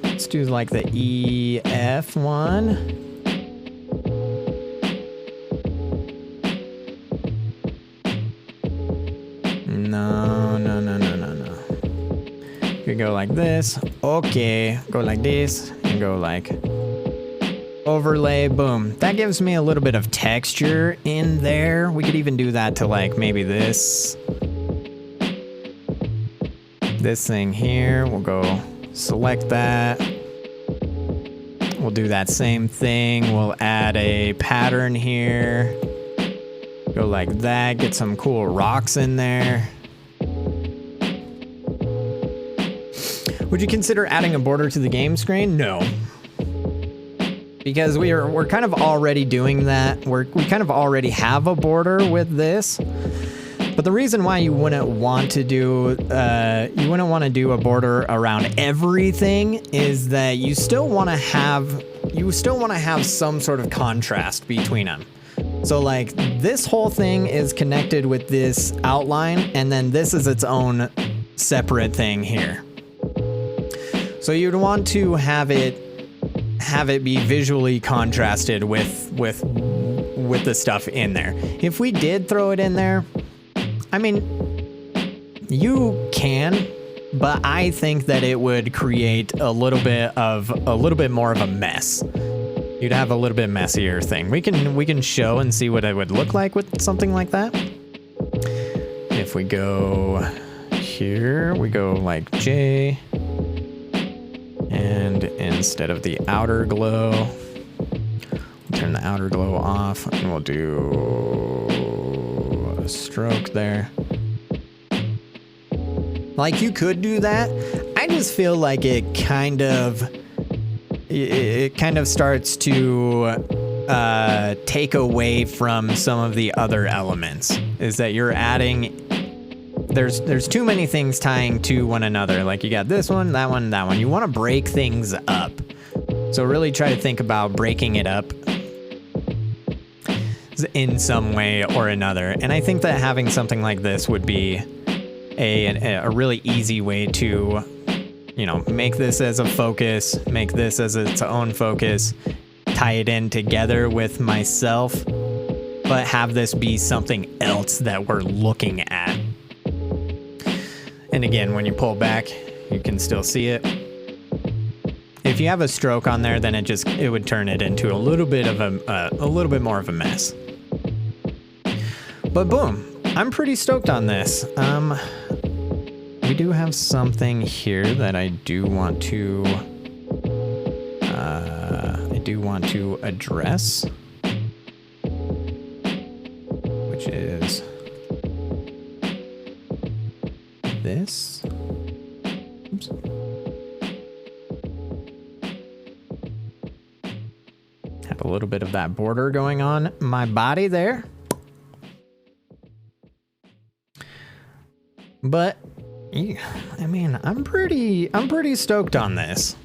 Let's do like the EF one. Go like this. Okay, go like this and go like overlay. Boom. That gives me a little bit of texture in there. We could even do that to like maybe this thing here. We'll go select that. We'll do that same thing. We'll add a pattern here. Go like that. Get some cool rocks in there. Would you consider adding a border to the game screen? No. Because we're kind of already doing that. We kind of already have a border with this. But the reason why you wouldn't want to do a border around everything is that you still want to have some sort of contrast between them. So like this whole thing is connected with this outline, and then this is its own separate thing here. So you'd want to have it be visually contrasted with the stuff in there. If we did throw it in there, I mean, you can, but I think that it would create a little bit more of a mess. You'd have a little bit messier thing. We can show and see what it would look like with something like that. If we go here, we go like J, and instead of the outer glow, we'll turn the outer glow off, and we'll do a stroke there. Like, you could do that. I just feel like it kind of starts to take away from some of the other elements. Is that you're adding, there's too many things tying to one another. Like, you got this one, that one, that one. You want to break things up. So really try to think about breaking it up in some way or another. And I think that having something like this would be a really easy way to, you know, make this as a focus, make this as its own focus, tie it in together with myself, but have this be something else that we're looking at. And again, when you pull back, you can still see it. If you have a stroke on there, then it would turn it into a little bit more of a mess. But boom, I'm pretty stoked on this. We do have something here that I do want to address, which is this. Oops. Have a little bit of that border going on my body there. But I mean, I'm pretty stoked on this.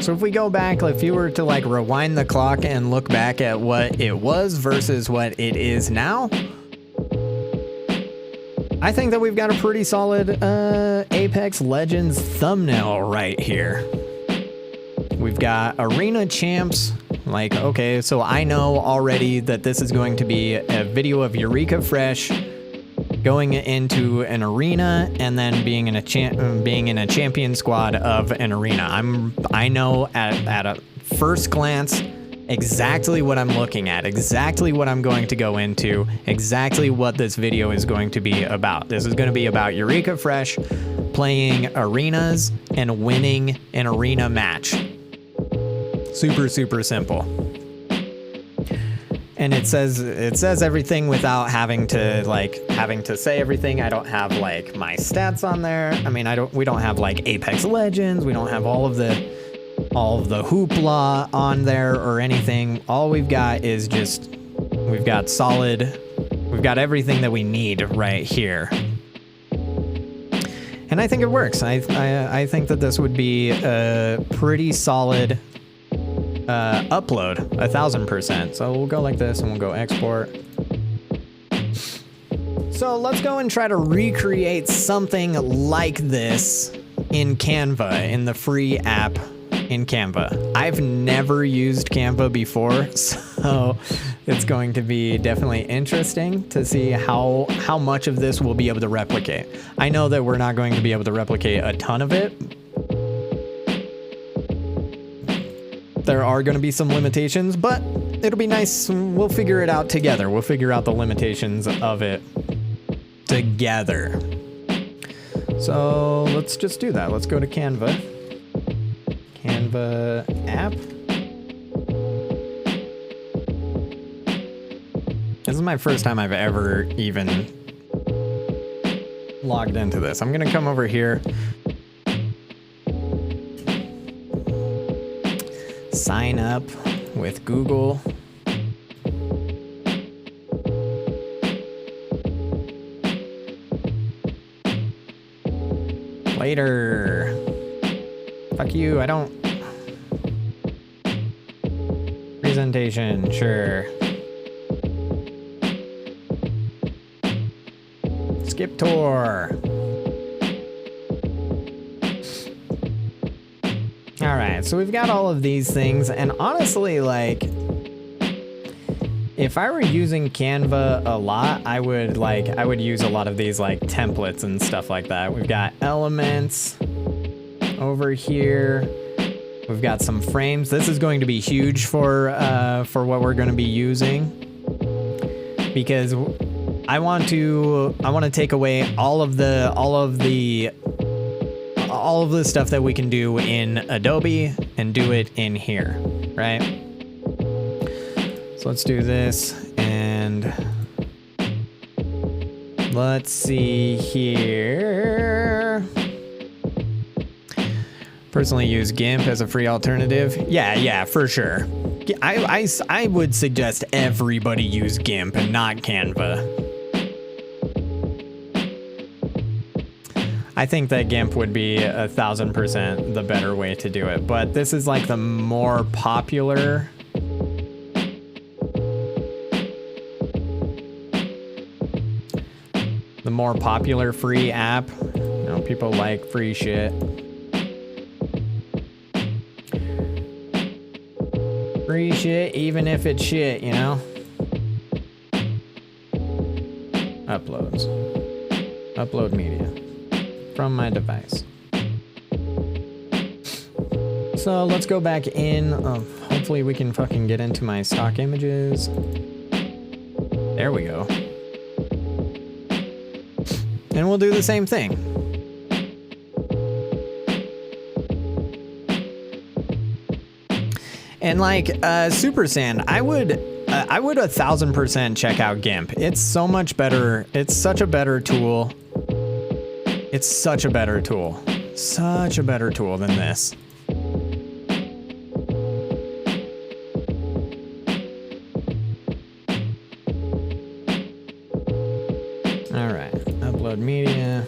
So if we go back, if you were to like rewind the clock and look back at what it was versus what it is now, I think that we've got a pretty solid Apex Legends thumbnail right here. We've got arena champs. Like, okay, so I know already that this is going to be a video of Eureka Fresh going into an arena and then being in a champion squad of an arena. I know at a first glance exactly what I'm looking at, exactly what I'm going to go into, exactly what this video is going to be about. This is going to be about Eureka Fresh playing arenas and winning an arena match. Super, super simple. And it says everything without having to say everything. I don't have like my stats on there. I mean, we don't have like Apex Legends. We don't have all of the hoopla on there or anything. All we've got is just we've got everything that we need right here. And I think it works. I think that this would be a pretty solid upload, 1000%. So we'll go like this and we'll go export. So let's go and try to recreate something like this in Canva, in the free app in Canva. I've never used Canva before, so it's going to be definitely interesting to see how much of this we'll be able to replicate. I know that we're not going to be able to replicate a ton of it. There are going to be some limitations, but it'll be nice. We'll figure it out together. We'll figure out the limitations of it together. So let's just do that. Let's go to Canva. Canva app. This is my first time I've ever even logged into this. I'm going to come over here. Sign up with Google. Later. Fuck you, I don't... Presentation, sure. Skip tour. All right, so we've got all of these things, and honestly, like, if I were using Canva a lot, I would use a lot of these like templates and stuff like that. We've got elements over here. We've got some frames. This is going to be huge for what we're going to be using, because I want to take away all of the stuff that we can do in Adobe and do it in here, right? So let's do this, and let's see here. Personally use GIMP as a free alternative. Yeah, for sure. I would suggest everybody use GIMP and not Canva. I think that GIMP would be 1000% the better way to do it, but this is like the more popular. The more popular free app. You know, people like free shit. Free shit, even if it's shit, you know? Uploads. Upload media from my device. So let's go back in. Hopefully we can fucking get into my stock images. There we go. And we'll do the same thing. And like Super Sand, I would 1000% check out GIMP. It's so much better. It's such a better tool. It's such a better tool. Such a better tool than this. All right, upload media.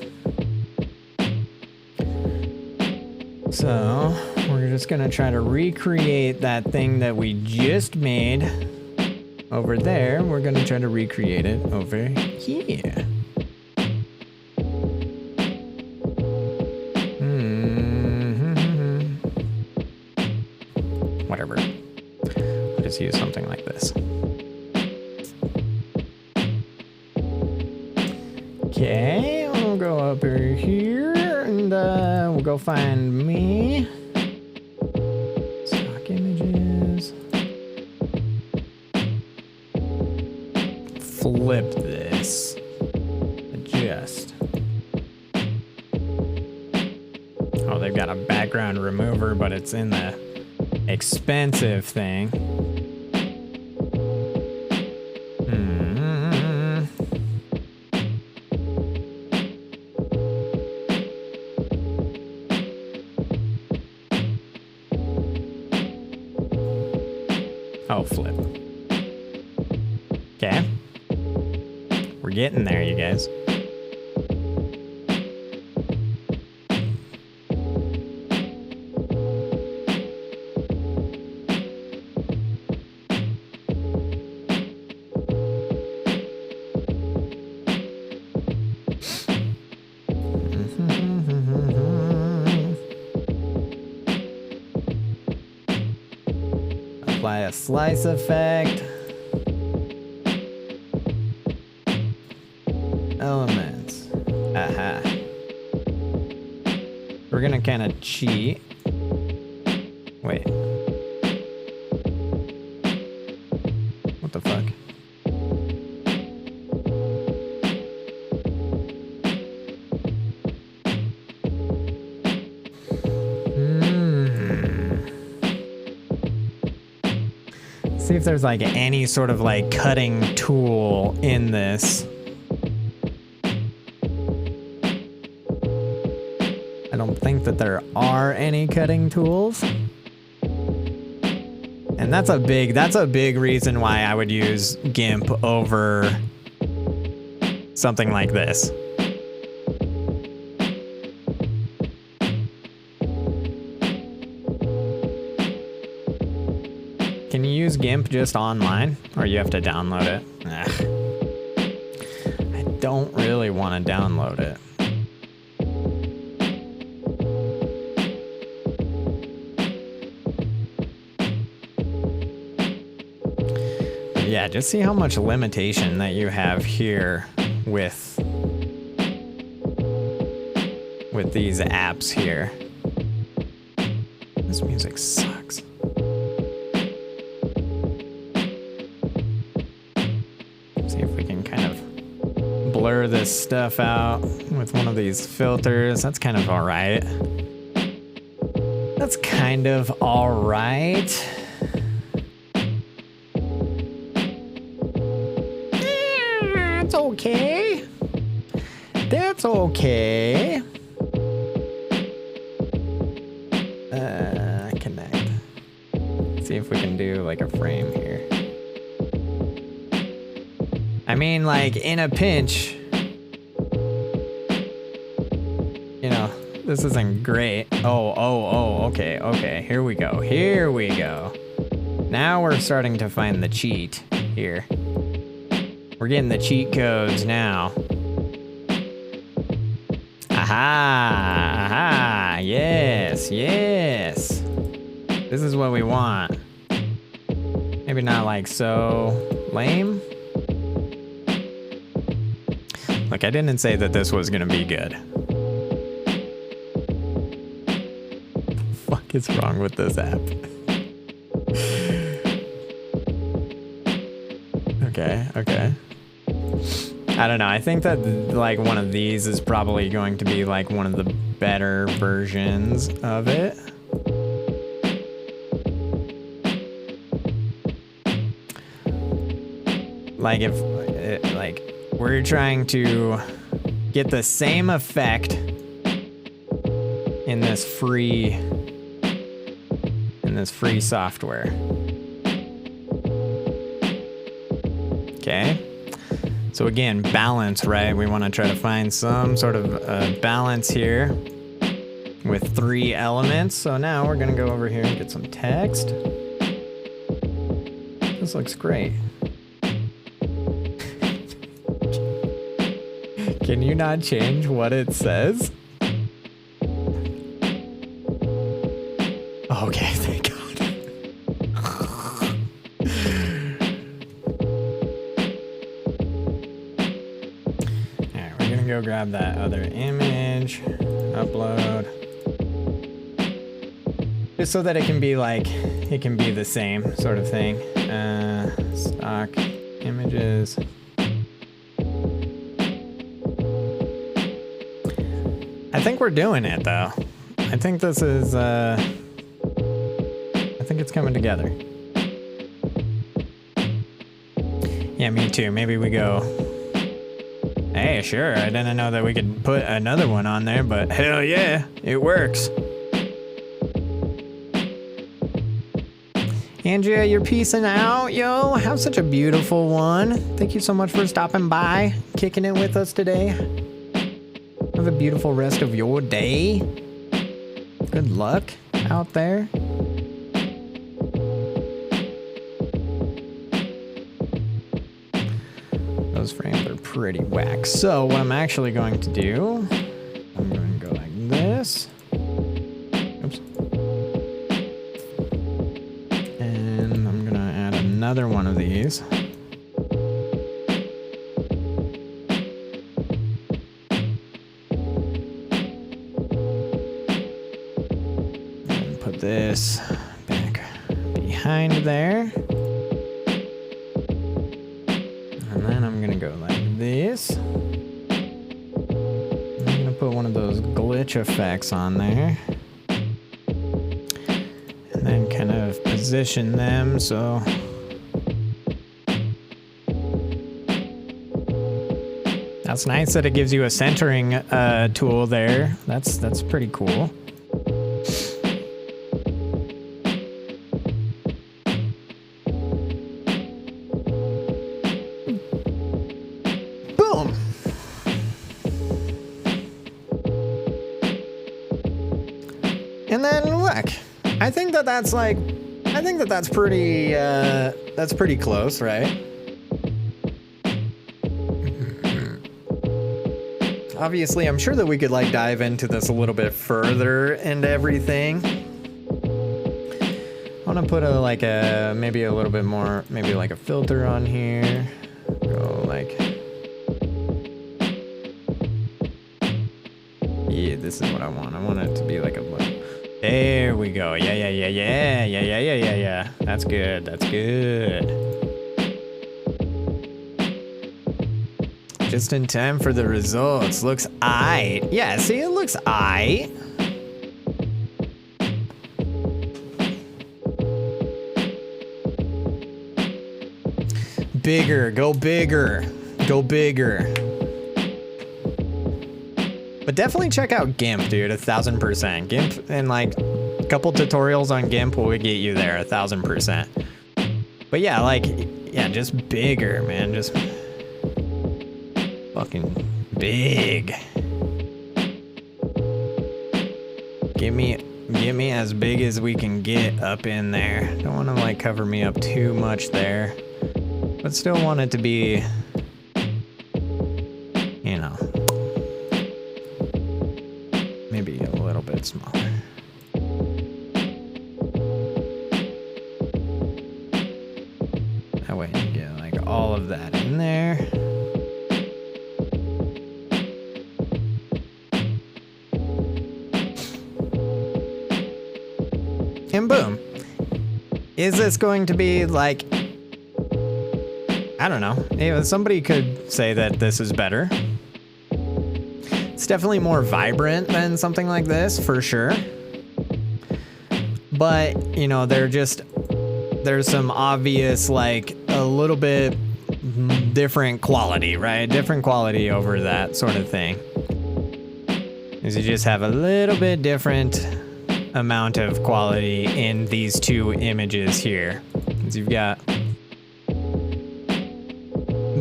So we're just gonna try to recreate that thing that we just made over there. We're gonna try to recreate it over here. Whatever. We'll just use something like this. Okay, we'll go up here and we'll go find me. Stock images. Flip this. Adjust. Oh, they've got a background remover, but it's in the expensive thing. Oh, flip. Okay. We're getting there, you guys. Apply a slice effect. Elements. Aha. We're gonna kind of cheat. Wait. What the fuck? See if there's like any sort of like cutting tool in this. I don't think that there are any cutting tools. And that's a big reason why I would use GIMP over something like this. GIMP just online, or you have to download it? I don't really want to download it. But yeah, just see how much limitation that you have here with these apps here. This music sucks. See if we can kind of blur this stuff out with one of these filters. That's kind of all right. That's kind of all right. That's okay. That's okay. Connect. See if we can do like a frame here. I mean, like in a pinch, you know, this isn't great. Oh, okay. Here we go. Now we're starting to find the cheat here. We're getting the cheat codes now. Aha, yes. This is what we want. Maybe not like so lame. Look, I didn't say that this was gonna be good. What the fuck is wrong with this app? Okay. I don't know. I think that like one of these is probably going to be like one of the better versions of it. Like if like we're trying to get the same effect in this free software. Okay. So again, balance, right? We want to try to find some sort of balance here with 3 elements. So now we're going to go over here and get some text. This looks great. Can you not change what it says? Okay, thank God. Alright, we're gonna go grab that other image, upload. Just so that it can be like, it can be the same sort of thing. Stock images. I think we're doing it though. I think this is, I think it's coming together. Yeah, me too. Maybe we go, hey, sure, I didn't know that we could put another one on there, but hell yeah, it works. Andrea, you're peacing out, yo. Have such a beautiful one. Thank you so much for stopping by, kicking it with us today. Have a beautiful rest of your day. Good luck out there. Those frames are pretty whack. So what I'm actually going to do, I'm going to go like this. Oops. And I'm going to add another one of these. And put this back behind there. And then I'm gonna go like this. I'm gonna put one of those glitch effects on there. And then kind of position them so that's nice that it gives you a centering tool there. That's pretty cool. And then look, I think that that's like I think that's pretty close, right? Obviously, I'm sure that we could like dive into this a little bit further and everything. I want to put maybe a little bit more, maybe like a filter on here. Go like, yeah, this is what I want. I want it to be like a little. There we go. Yeah. That's good. That's good. Just in time for the results. Looks aight. Yeah, see, it looks aight. Bigger, go bigger. Go bigger. But definitely check out GIMP, dude, 1000%. GIMP and like a couple tutorials on GIMP will get you there 1000%. But yeah, like, yeah, just bigger, man. Just fucking big. Give me as big as we can get up in there. Don't want to like cover me up too much there, but still want it to be, you know, maybe a little bit smaller. That way you get like all of that in there. And boom. Is this going to be like, I don't know. Somebody could say that this is better. It's definitely more vibrant than something like this, for sure. But, you know, there's some obvious, like, a little bit different quality, right? Different quality over that sort of thing. Is you just have a little bit different amount of quality in these two images here. As you've got,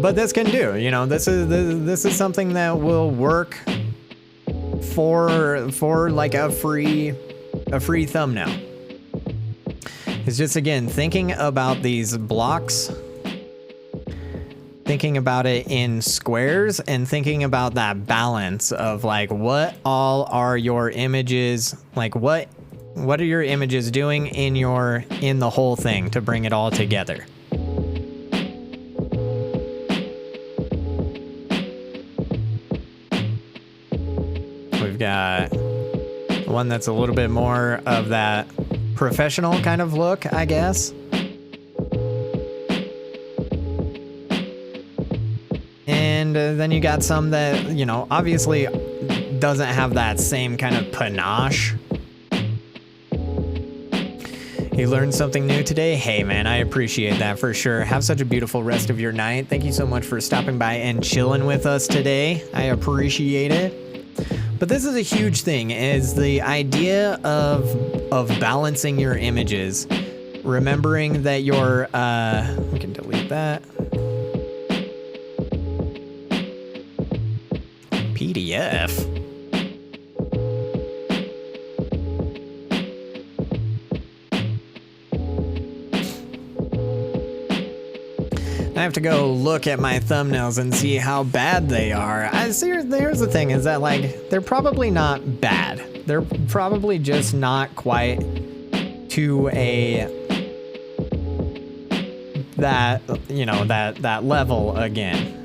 but this can do, you know, this is something that will work for like a free thumbnail. It's just, again, thinking about these blocks, thinking about it in squares, and thinking about that balance of like, what all are your images, like what are your images doing in the whole thing to bring it all together. We've got one that's a little bit more of that professional kind of look, I guess. And then you got some that, you know, obviously doesn't have that same kind of panache. You learned something new today? Hey man, I appreciate that for sure. Have such a beautiful rest of your night. Thank you so much for stopping by and chilling with us today. I appreciate it. But this is a huge thing, is the idea of balancing your images. Remembering that your, we can delete that. PDF. I have to go look at my thumbnails and see how bad they are. Here's the thing, is that like, they're probably not bad. They're probably just not quite to that, you know, that level again.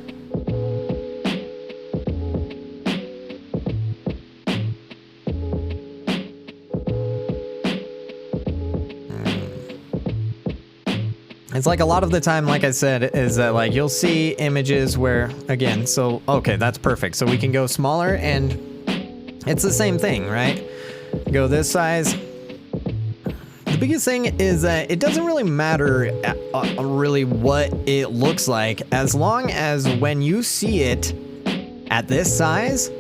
It's like a lot of the time, like I said, is that like you'll see images where, again, so, okay, that's perfect. So we can go smaller and it's the same thing, right? Go this size. The biggest thing is that it doesn't really matter really what it looks like, as long as when you see it at this size,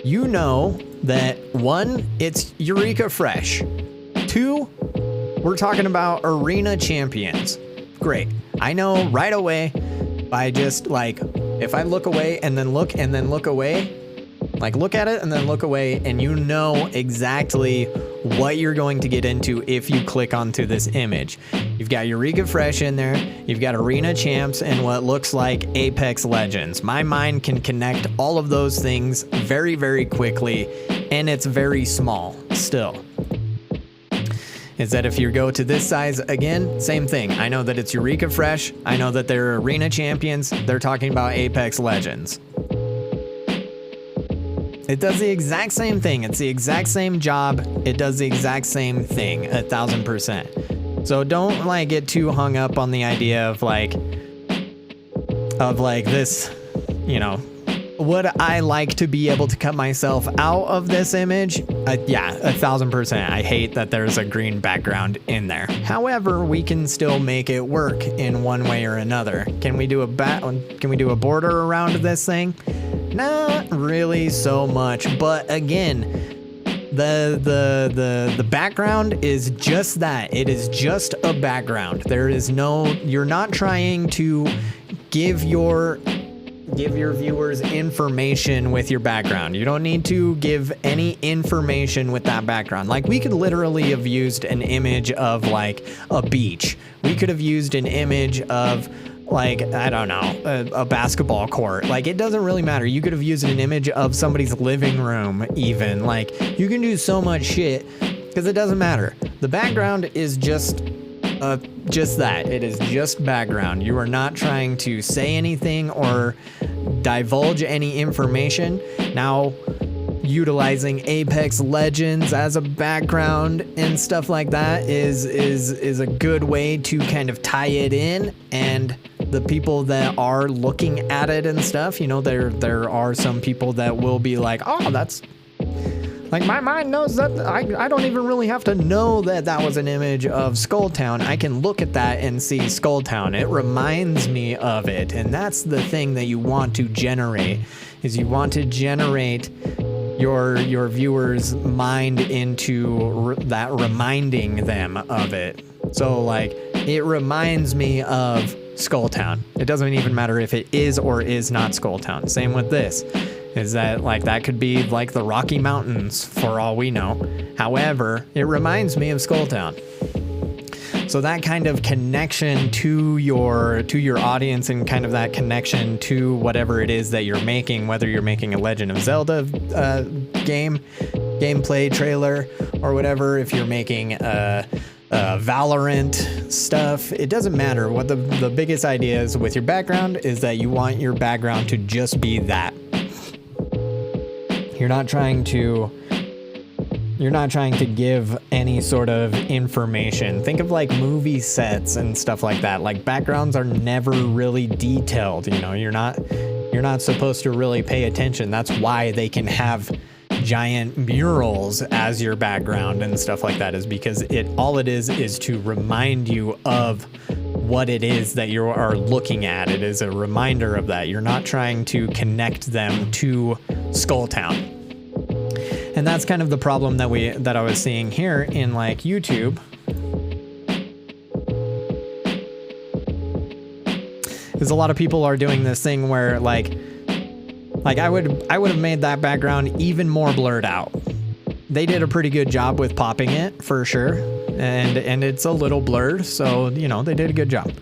you know that 1, it's Eureka Fresh. 2, we're talking about arena champions. Great. I know right away by just like, if I look away and then look and then look away, like look at it and then look away, and you know exactly what you're going to get into if you click onto this image. You've got Eureka Fresh in there, you've got Arena Champs, and what looks like Apex Legends. My mind can connect all of those things very, very quickly, and it's very small still. Is that if you go to this size again, same thing. I know that it's Eureka Fresh, I know that they're Arena Champions, they're talking about Apex Legends. It does the exact same thing. It's the exact same job. It does the exact same thing, 1000%. So don't like get too hung up on the idea of like this, you know, would I like to be able to cut myself out of this image? Yeah, 1000%. I hate that there's a green background in there. However, we can still make it work in one way or another. Can we do a border around this thing? Not really so much, but again, the background is just that. It is just a background. There is no, you're not trying to give your viewers information with your background. You don't need to give any information with that background. Like, we could literally have used an image of like a beach. We could have used an image of like, I don't know, a basketball court. Like, it doesn't really matter. You could have used an image of somebody's living room even. Like, you can do so much shit because it doesn't matter. The background is just that. It is just background. You are not trying to say anything or divulge any information. Now, utilizing Apex Legends as a background and stuff like that is a good way to kind of tie it in, and the people that are looking at it and stuff, you know, there are some people that will be like, oh, that's like, my mind knows that. I don't even really have to know that that was an image of Skulltown. I can look at that and see Skulltown. It reminds me of it. And that's the thing that you want to generate, is you want to generate your viewers' mind into that reminding them of it. So like, it reminds me of Skulltown. It doesn't even matter if it is or is not Skulltown. Same with this. Is that like, that could be like the Rocky Mountains for all we know. However, it reminds me of Skulltown. So that kind of connection to your audience, and kind of that connection to whatever it is that you're making, whether you're making a Legend of Zelda gameplay trailer or whatever, if you're making Valorant stuff, it doesn't matter. What the biggest idea is with your background is that you want your background to just be that. You're not trying to give any sort of information. Think of like movie sets and stuff like that. Like, backgrounds are never really detailed. You know, you're not supposed to really pay attention. That's why they can have giant murals as your background and stuff like that, is because all it is to remind you of what it is that you are looking at. It is a reminder of that. You're not trying to connect them to Skulltown. And that's kind of the problem that I was seeing here in like YouTube. Is a lot of people are doing this thing where like I would have made that background even more blurred out. They did a pretty good job with popping it for sure. And it's a little blurred, so you know, they did a good job.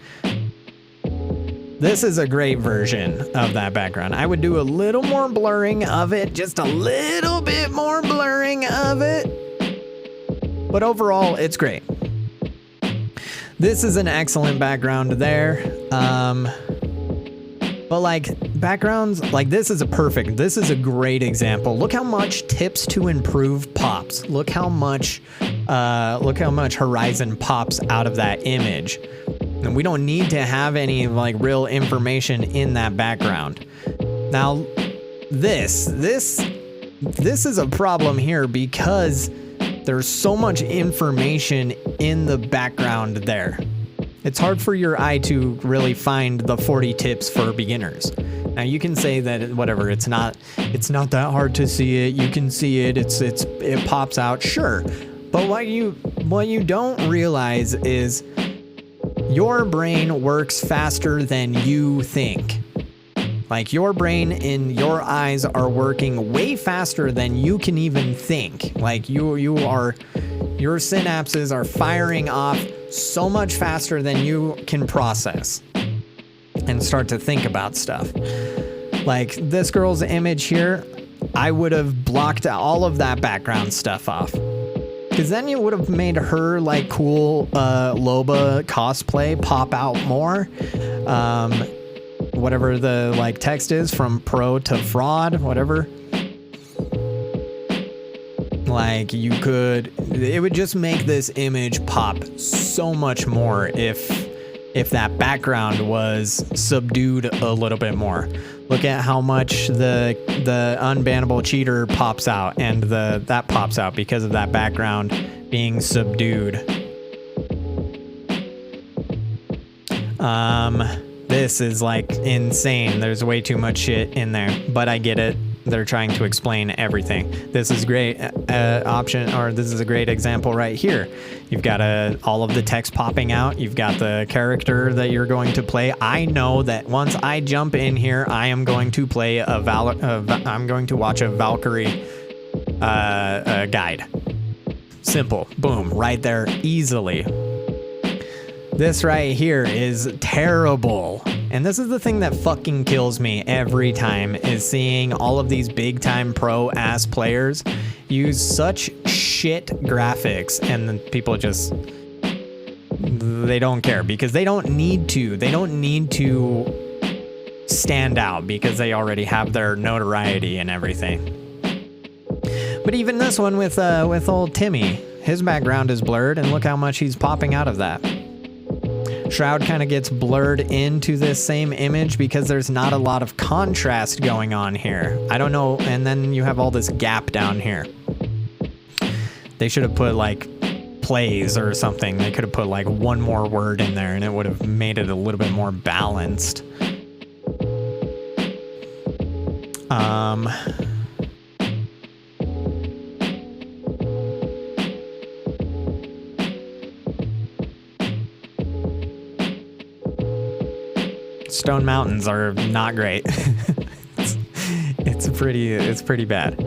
This is a great version of that background. I would do a little more blurring of it, just a little bit more blurring of it. But overall, it's great. This is an excellent background there. But like, backgrounds like this is a great example. Look how much tips to improve pops. Look how much Horizon pops out of that image. And we don't need to have any like real information in that background. Now, this is a problem here because there's so much information in the background there. It's hard for your eye to really find the 40 tips for beginners. Now you can say that whatever, it's not that hard to see it. You can see it. It pops out, sure. But what you don't realize is your brain works faster than you think. Like your brain and your eyes are working way faster than you can even think. Like your synapses are firing off so much faster than you can process and start to think about stuff. Like this girl's image here, I would have blocked all of that background stuff off. Because then you would have made her like cool Loba cosplay pop out more. Whatever the like text is, from pro to fraud, whatever. Like you could, it would just make this image pop so much more if that background was subdued a little bit more. Look at how much the unbannable cheater pops out, and that pops out because of that background being subdued. This is like insane. There's way too much shit in there, but I get it. They're trying to explain everything. This is great option, or this is a great example right here. You've got all of the text popping out. You've got the character that you're going to play. I know that once I jump in here, I am going to play I'm going to watch a Valkyrie guide. Simple, boom, right there, easily. This right here is terrible. And this is the thing that fucking kills me every time, is seeing all of these big time pro ass players use such shit graphics, and then people just, they don't care because they don't need to. They don't need to stand out because they already have their notoriety and everything. But even this one with old Timmy, his background is blurred, and look how much he's popping out of that. Shroud kind of gets blurred into this same image because there's not a lot of contrast going on here. I don't know. And then you have all this gap down here. They should have put like plays or something. They could have put like one more word in there and it would have made it a little bit more balanced. Stone Mountains are not great. it's pretty bad.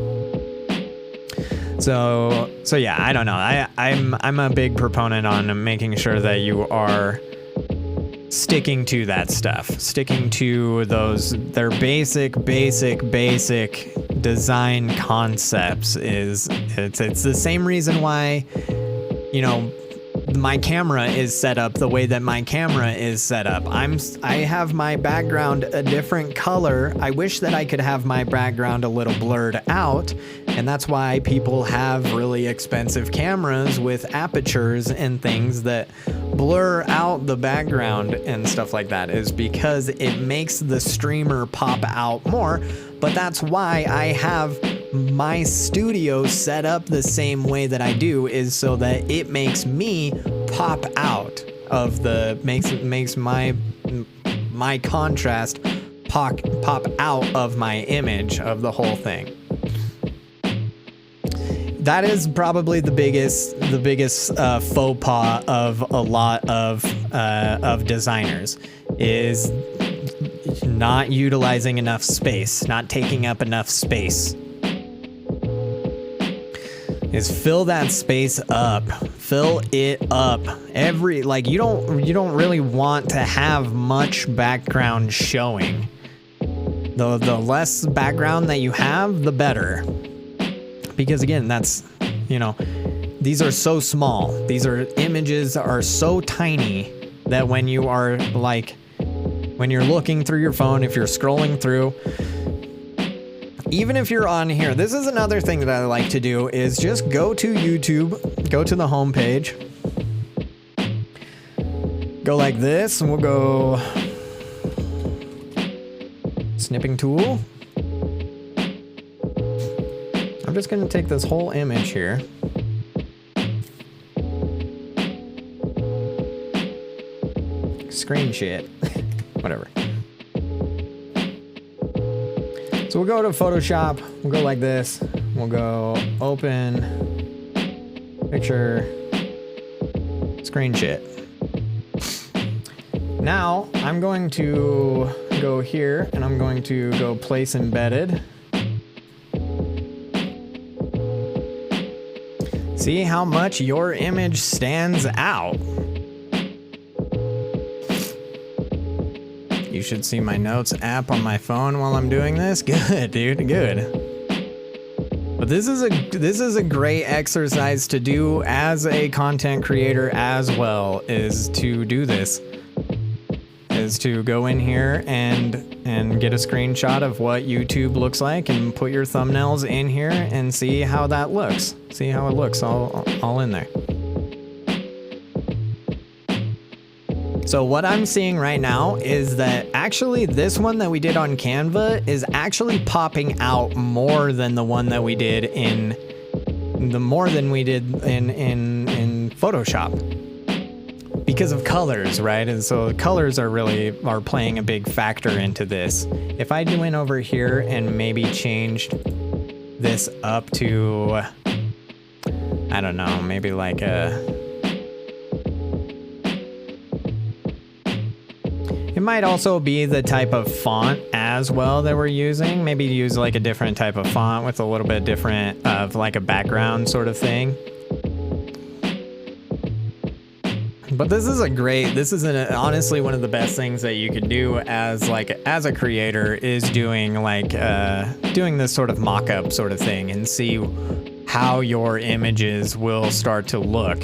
So yeah, I don't know. I'm a big proponent on making sure that you are sticking to that stuff, sticking to their basic design concepts. It's the same reason why, you know, my camera is set up the way that my camera is set up. I have my background a different color. I wish that I could have my background a little blurred out, and that's why people have really expensive cameras with apertures and things that blur out the background and stuff like that, is because it makes the streamer pop out more. But that's why I have my studio set up the same way that I do, is so that it makes me pop out of makes my contrast pop out of my image of the whole thing. That is probably the biggest faux pas of a lot of designers, is not utilizing enough space, not taking up enough space. Is fill that space up, fill it up. You don't really want to have much background showing. The less background that you have, the better. Because again, that's, you know, these are so small. Images are so tiny that when you are when you're looking through your phone, if you're scrolling through, even if you're on here, this is another thing that I like to do, is just go to YouTube, go to the home page, go like this, and we'll go snipping tool. I'm just going to take this whole image here. Screen shit. Whatever. So we'll go to Photoshop, we'll go like this, we'll go open, picture, screen shit. Now I'm going to go here and I'm going to go place embedded. See how much your image stands out. You should see my notes app on my phone while I'm doing this. Good, dude, good. But this is a great exercise to do as a content creator as well, is to do this. Is to go in here and get a screenshot of what YouTube looks like and put your thumbnails in here and see how that looks. See how it looks all in there. So what I'm seeing right now is that actually this one that we did on Canva is actually popping out more than the one that we did in Photoshop because of colors, right? And so colors are playing a big factor into this. If I went over here and maybe changed this up to, I don't know, maybe like a, it might also be the type of font as well that we're using. Maybe use like a different type of font with a little bit different of like a background sort of thing. But this is honestly one of the best things that you could do as a creator is doing doing this sort of mock-up sort of thing and see how your images will start to look.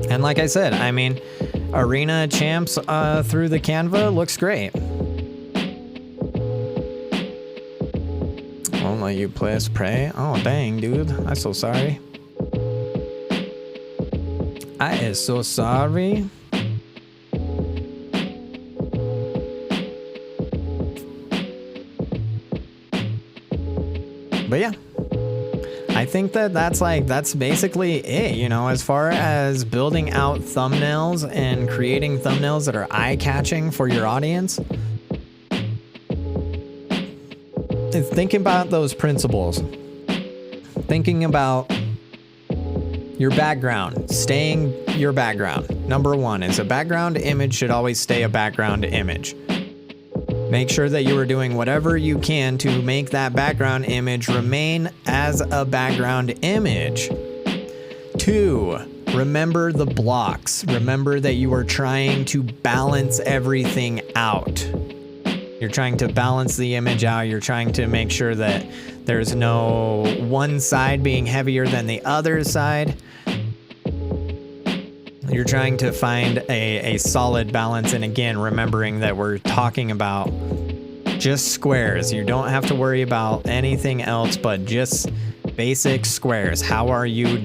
And like I said, I mean, Arena Champs through the Canva looks great. Won't let you press play. Oh dang, dude, I'm so sorry. I am so sorry. But yeah, I think that's basically it, you know, as far as building out thumbnails and creating thumbnails that are eye-catching for your audience. It's thinking about those principles. Thinking about your background, staying your background. Number one is a background image should always stay a background image. Make sure that you are doing whatever you can to make that background image remain as a background image. 2, remember the blocks. Remember that you are trying to balance everything out. You're trying to balance the image out. You're trying to make sure that there's no one side being heavier than the other side. You're trying to find a solid balance, and again, remembering that we're talking about just squares. You don't have to worry about anything else but just basic squares. How are you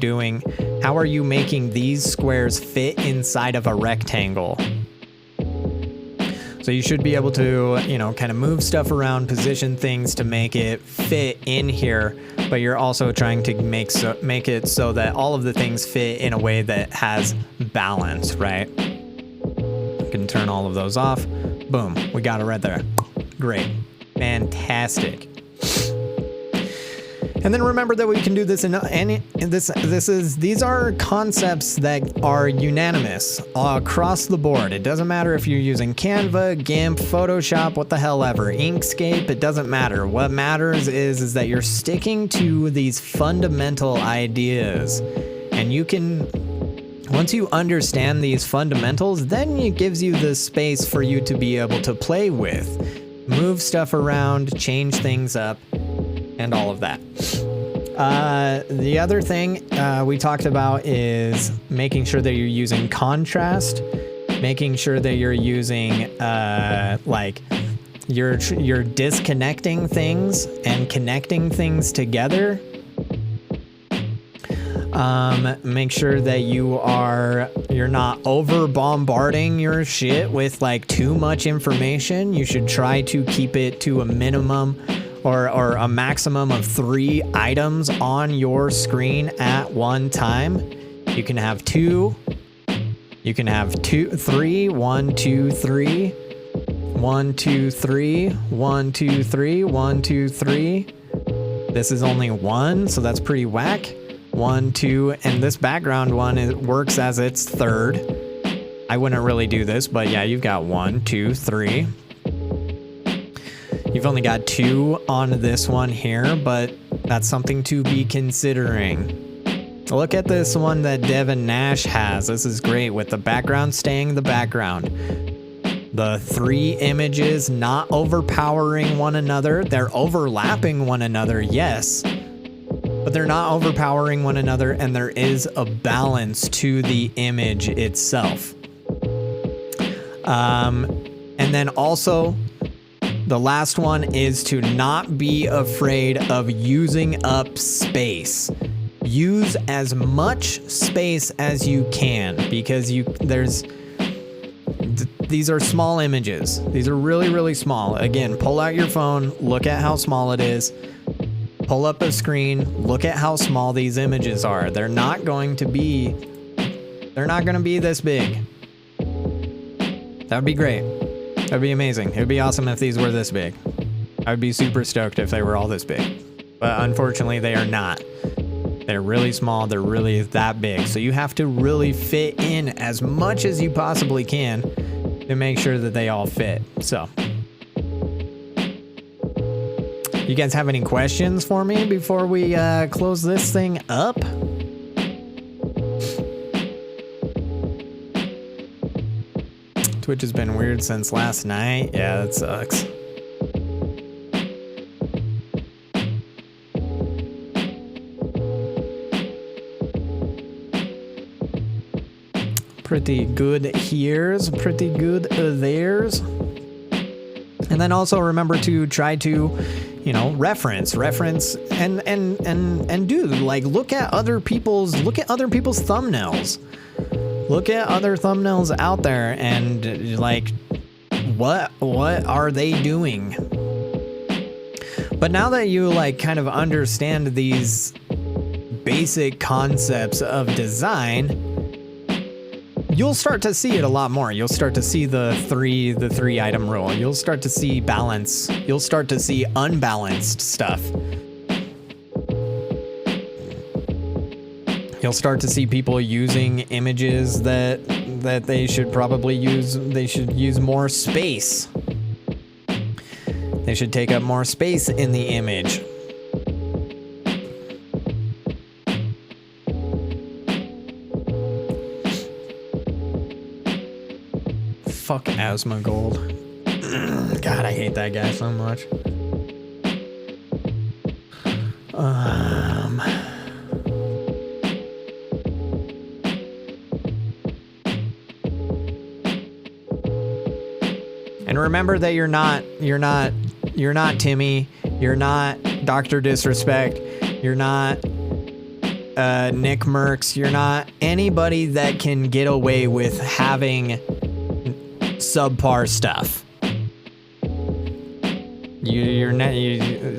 making these squares fit inside of a rectangle? So you should be able to, you know, kind of move stuff around, position things to make it fit in here, but you're also trying to make it so that all of the things fit in a way that has balance, right? You can turn all of those off. Boom, we got it right there. Great, fantastic. And then remember that we can do this in any, these are concepts that are unanimous across the board. It doesn't matter if you're using Canva, GIMP, Photoshop, what the hell ever, Inkscape, it doesn't matter. What matters is that you're sticking to these fundamental ideas. And you can, once you understand these fundamentals, then it gives you the space for you to be able to play with, move stuff around, change things up, and all of that. The other thing we talked about is making sure that you're using contrast, making sure that you're using you're disconnecting things and connecting things together. Make sure that you're not over bombarding your shit with like too much information. You should try to keep it to a minimum or a maximum of 3 items on your screen at one time. You can have 2. You can have 3. 1, 2, 3. 1, 2, 3. 1, 2, 3. 1, 2, 3. This is only 1, so that's pretty whack. 1, 2, and this background one works as its 3rd. I wouldn't really do this, but yeah, you've got 1, 2, 3. You've only got 2 on this one here, but that's something to be considering. Look at this one that Devin Nash has. This is great with the background staying the background. The 3 images not overpowering one another. They're overlapping one another, yes, but they're not overpowering one another, and there is a balance to the image itself. And then also, the last one is to not be afraid of using up space. Use as much space as you can, because these are small images. These are really, really small. Again, pull out your phone, look at how small it is. Pull up a screen, look at how small these images are. They're not going to be this big. That would be great. That'd be amazing. It would be awesome if these were this big. I would be super stoked if they were all this big. But unfortunately, they are not. They're really small. They're really that big. So you have to really fit in as much as you possibly can to make sure that they all fit. So, you guys have any questions for me before we close this thing up? Twitch has been weird since last night. Yeah, that sucks. Pretty good here's, pretty good there's. And then also remember to try to, reference and do, like, look at other people's thumbnails. Look at other thumbnails out there and, like, what are they doing? But now that you, like, kind of understand these basic concepts of design, you'll start to see it a lot more. You'll start to see the three item rule. You'll start to see balance. You'll start to see unbalanced stuff. You'll start to see people using images that they should probably use. They should use more space. They should take up more space in the image. Fuck Asmongold. God, I hate that guy so much. And remember that you're not Timmy, you're not Dr. Disrespect, you're not Nick Merckx, you're not anybody that can get away with having subpar stuff.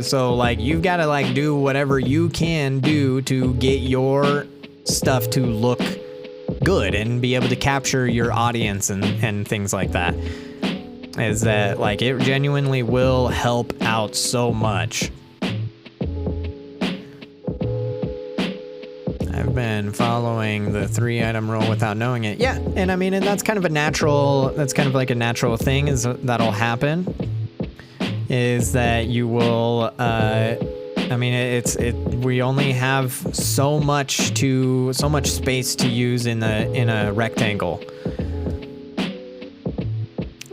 So like you've got to like do whatever you can do to get your stuff to look good and be able to capture your audience and things like that. Is that like it genuinely will help out so much. I've been following the 3 item rule without knowing it. Yeah, and I mean, and that's kind of a natural thing is that'll happen. Is that you will, I mean, we only have so much space to use in a rectangle.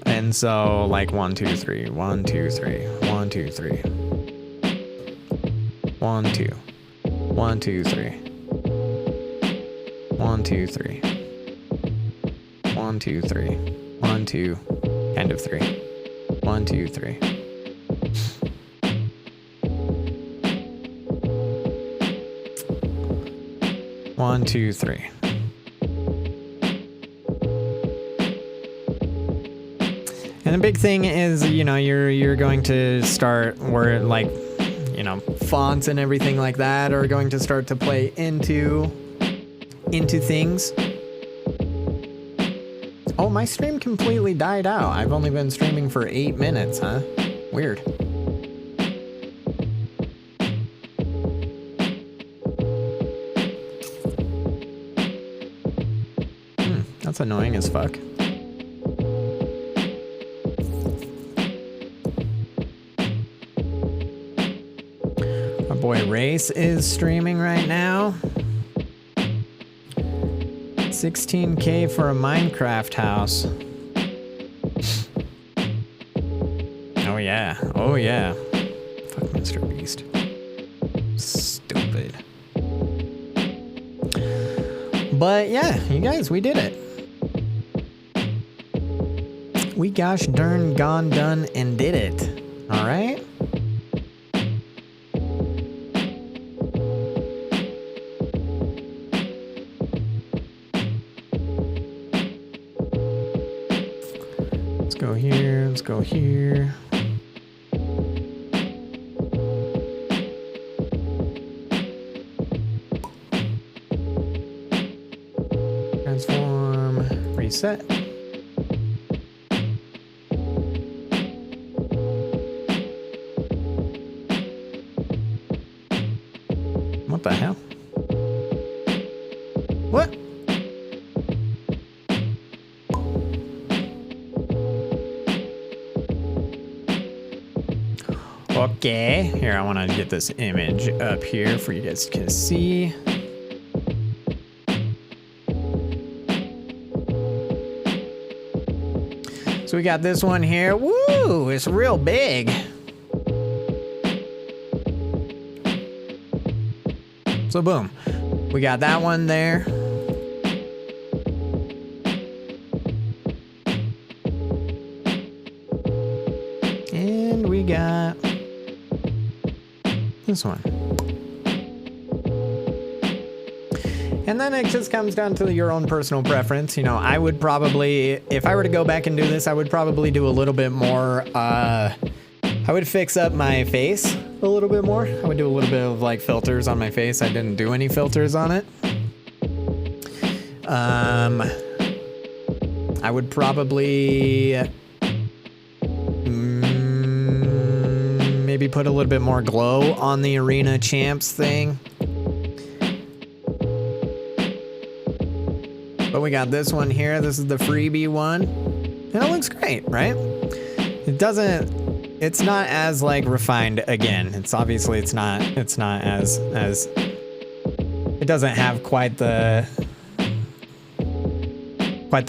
And so like 1, 2, 3, 1, 2, 3, 1, 2, 3, 1, 2, 1, 2, 3, 1, 2, 3, 1, 2, 3, 1, 2, end of 3, 1, 2, 3. One, two, three. And the big thing is, you're going to start where like, fonts and everything like that are going to start to play into things. Oh, my stream completely died out. I've only been streaming for 8 minutes, huh? Weird. That's annoying as fuck. boy Race is streaming right now. 16K for a Minecraft house. Oh yeah, oh yeah. Fuck Mr. Beast. Stupid. But yeah, you guys, we did it. We gosh darn gone done and did it. All right. Let's go here. Let's go here. Transform. Reset. What the hell? What? Okay, here, I want to get this image up here for you guys to see. So we got this one here. Woo, it's real big. So boom, we got that one there. And we got this one. And then it just comes down to your own personal preference. You know, I would probably, if I were to go back and do this, I would probably do a little bit more, I would fix up my face a little bit more. I would do a little bit of like filters on my face. I didn't do any filters on it. I would probably maybe put a little bit more glow on the Arena Champs thing. But we got this one here. This is the freebie one. And it looks great, right? It doesn't, it's not as like refined again. It's obviously it's not as it doesn't have quite the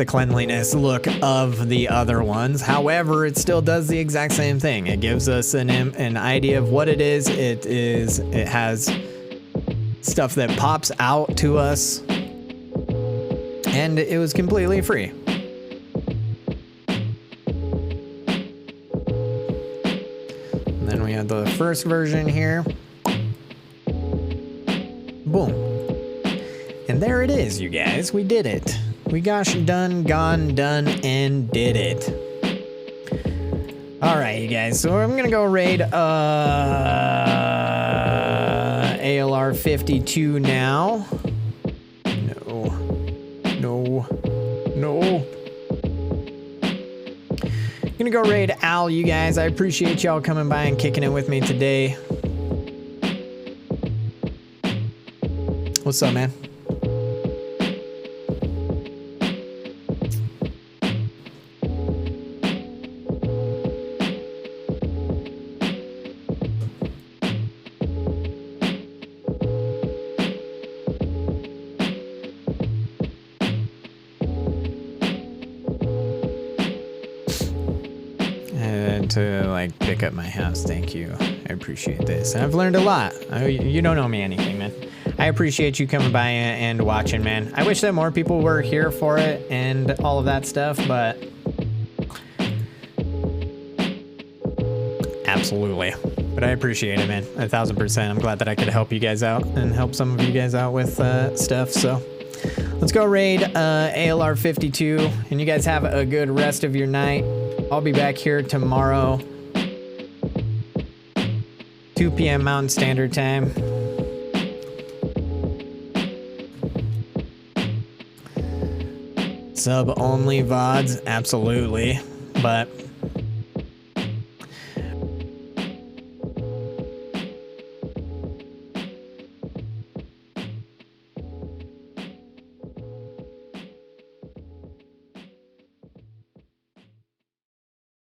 cleanliness look of the other ones. However, it still does the exact same thing. It gives us an idea of what it is. It has stuff that pops out to us. And it was completely free. And then we have the first version here. Boom. And there it is, you guys. We did it. We gosh done, gone, done, and did it. All right, you guys. So I'm gonna go raid ALR 52 now. No. Gonna go raid Al, you guys. I appreciate y'all coming by and kicking it with me today. What's up, man? To like pick up my house. Thank you. I appreciate this. I've learned a lot. You don't owe me anything, man. I appreciate you coming by and watching, man. I wish that more people were here for it and all of that stuff, but absolutely. But I appreciate it, man. 1000%. I'm glad that I could help you guys out and help some of you guys out with stuff. So let's go raid ALR 52 and you guys have a good rest of your night. I'll be back here tomorrow, 2 p.m. Mountain Standard Time. Sub only VODs, absolutely. But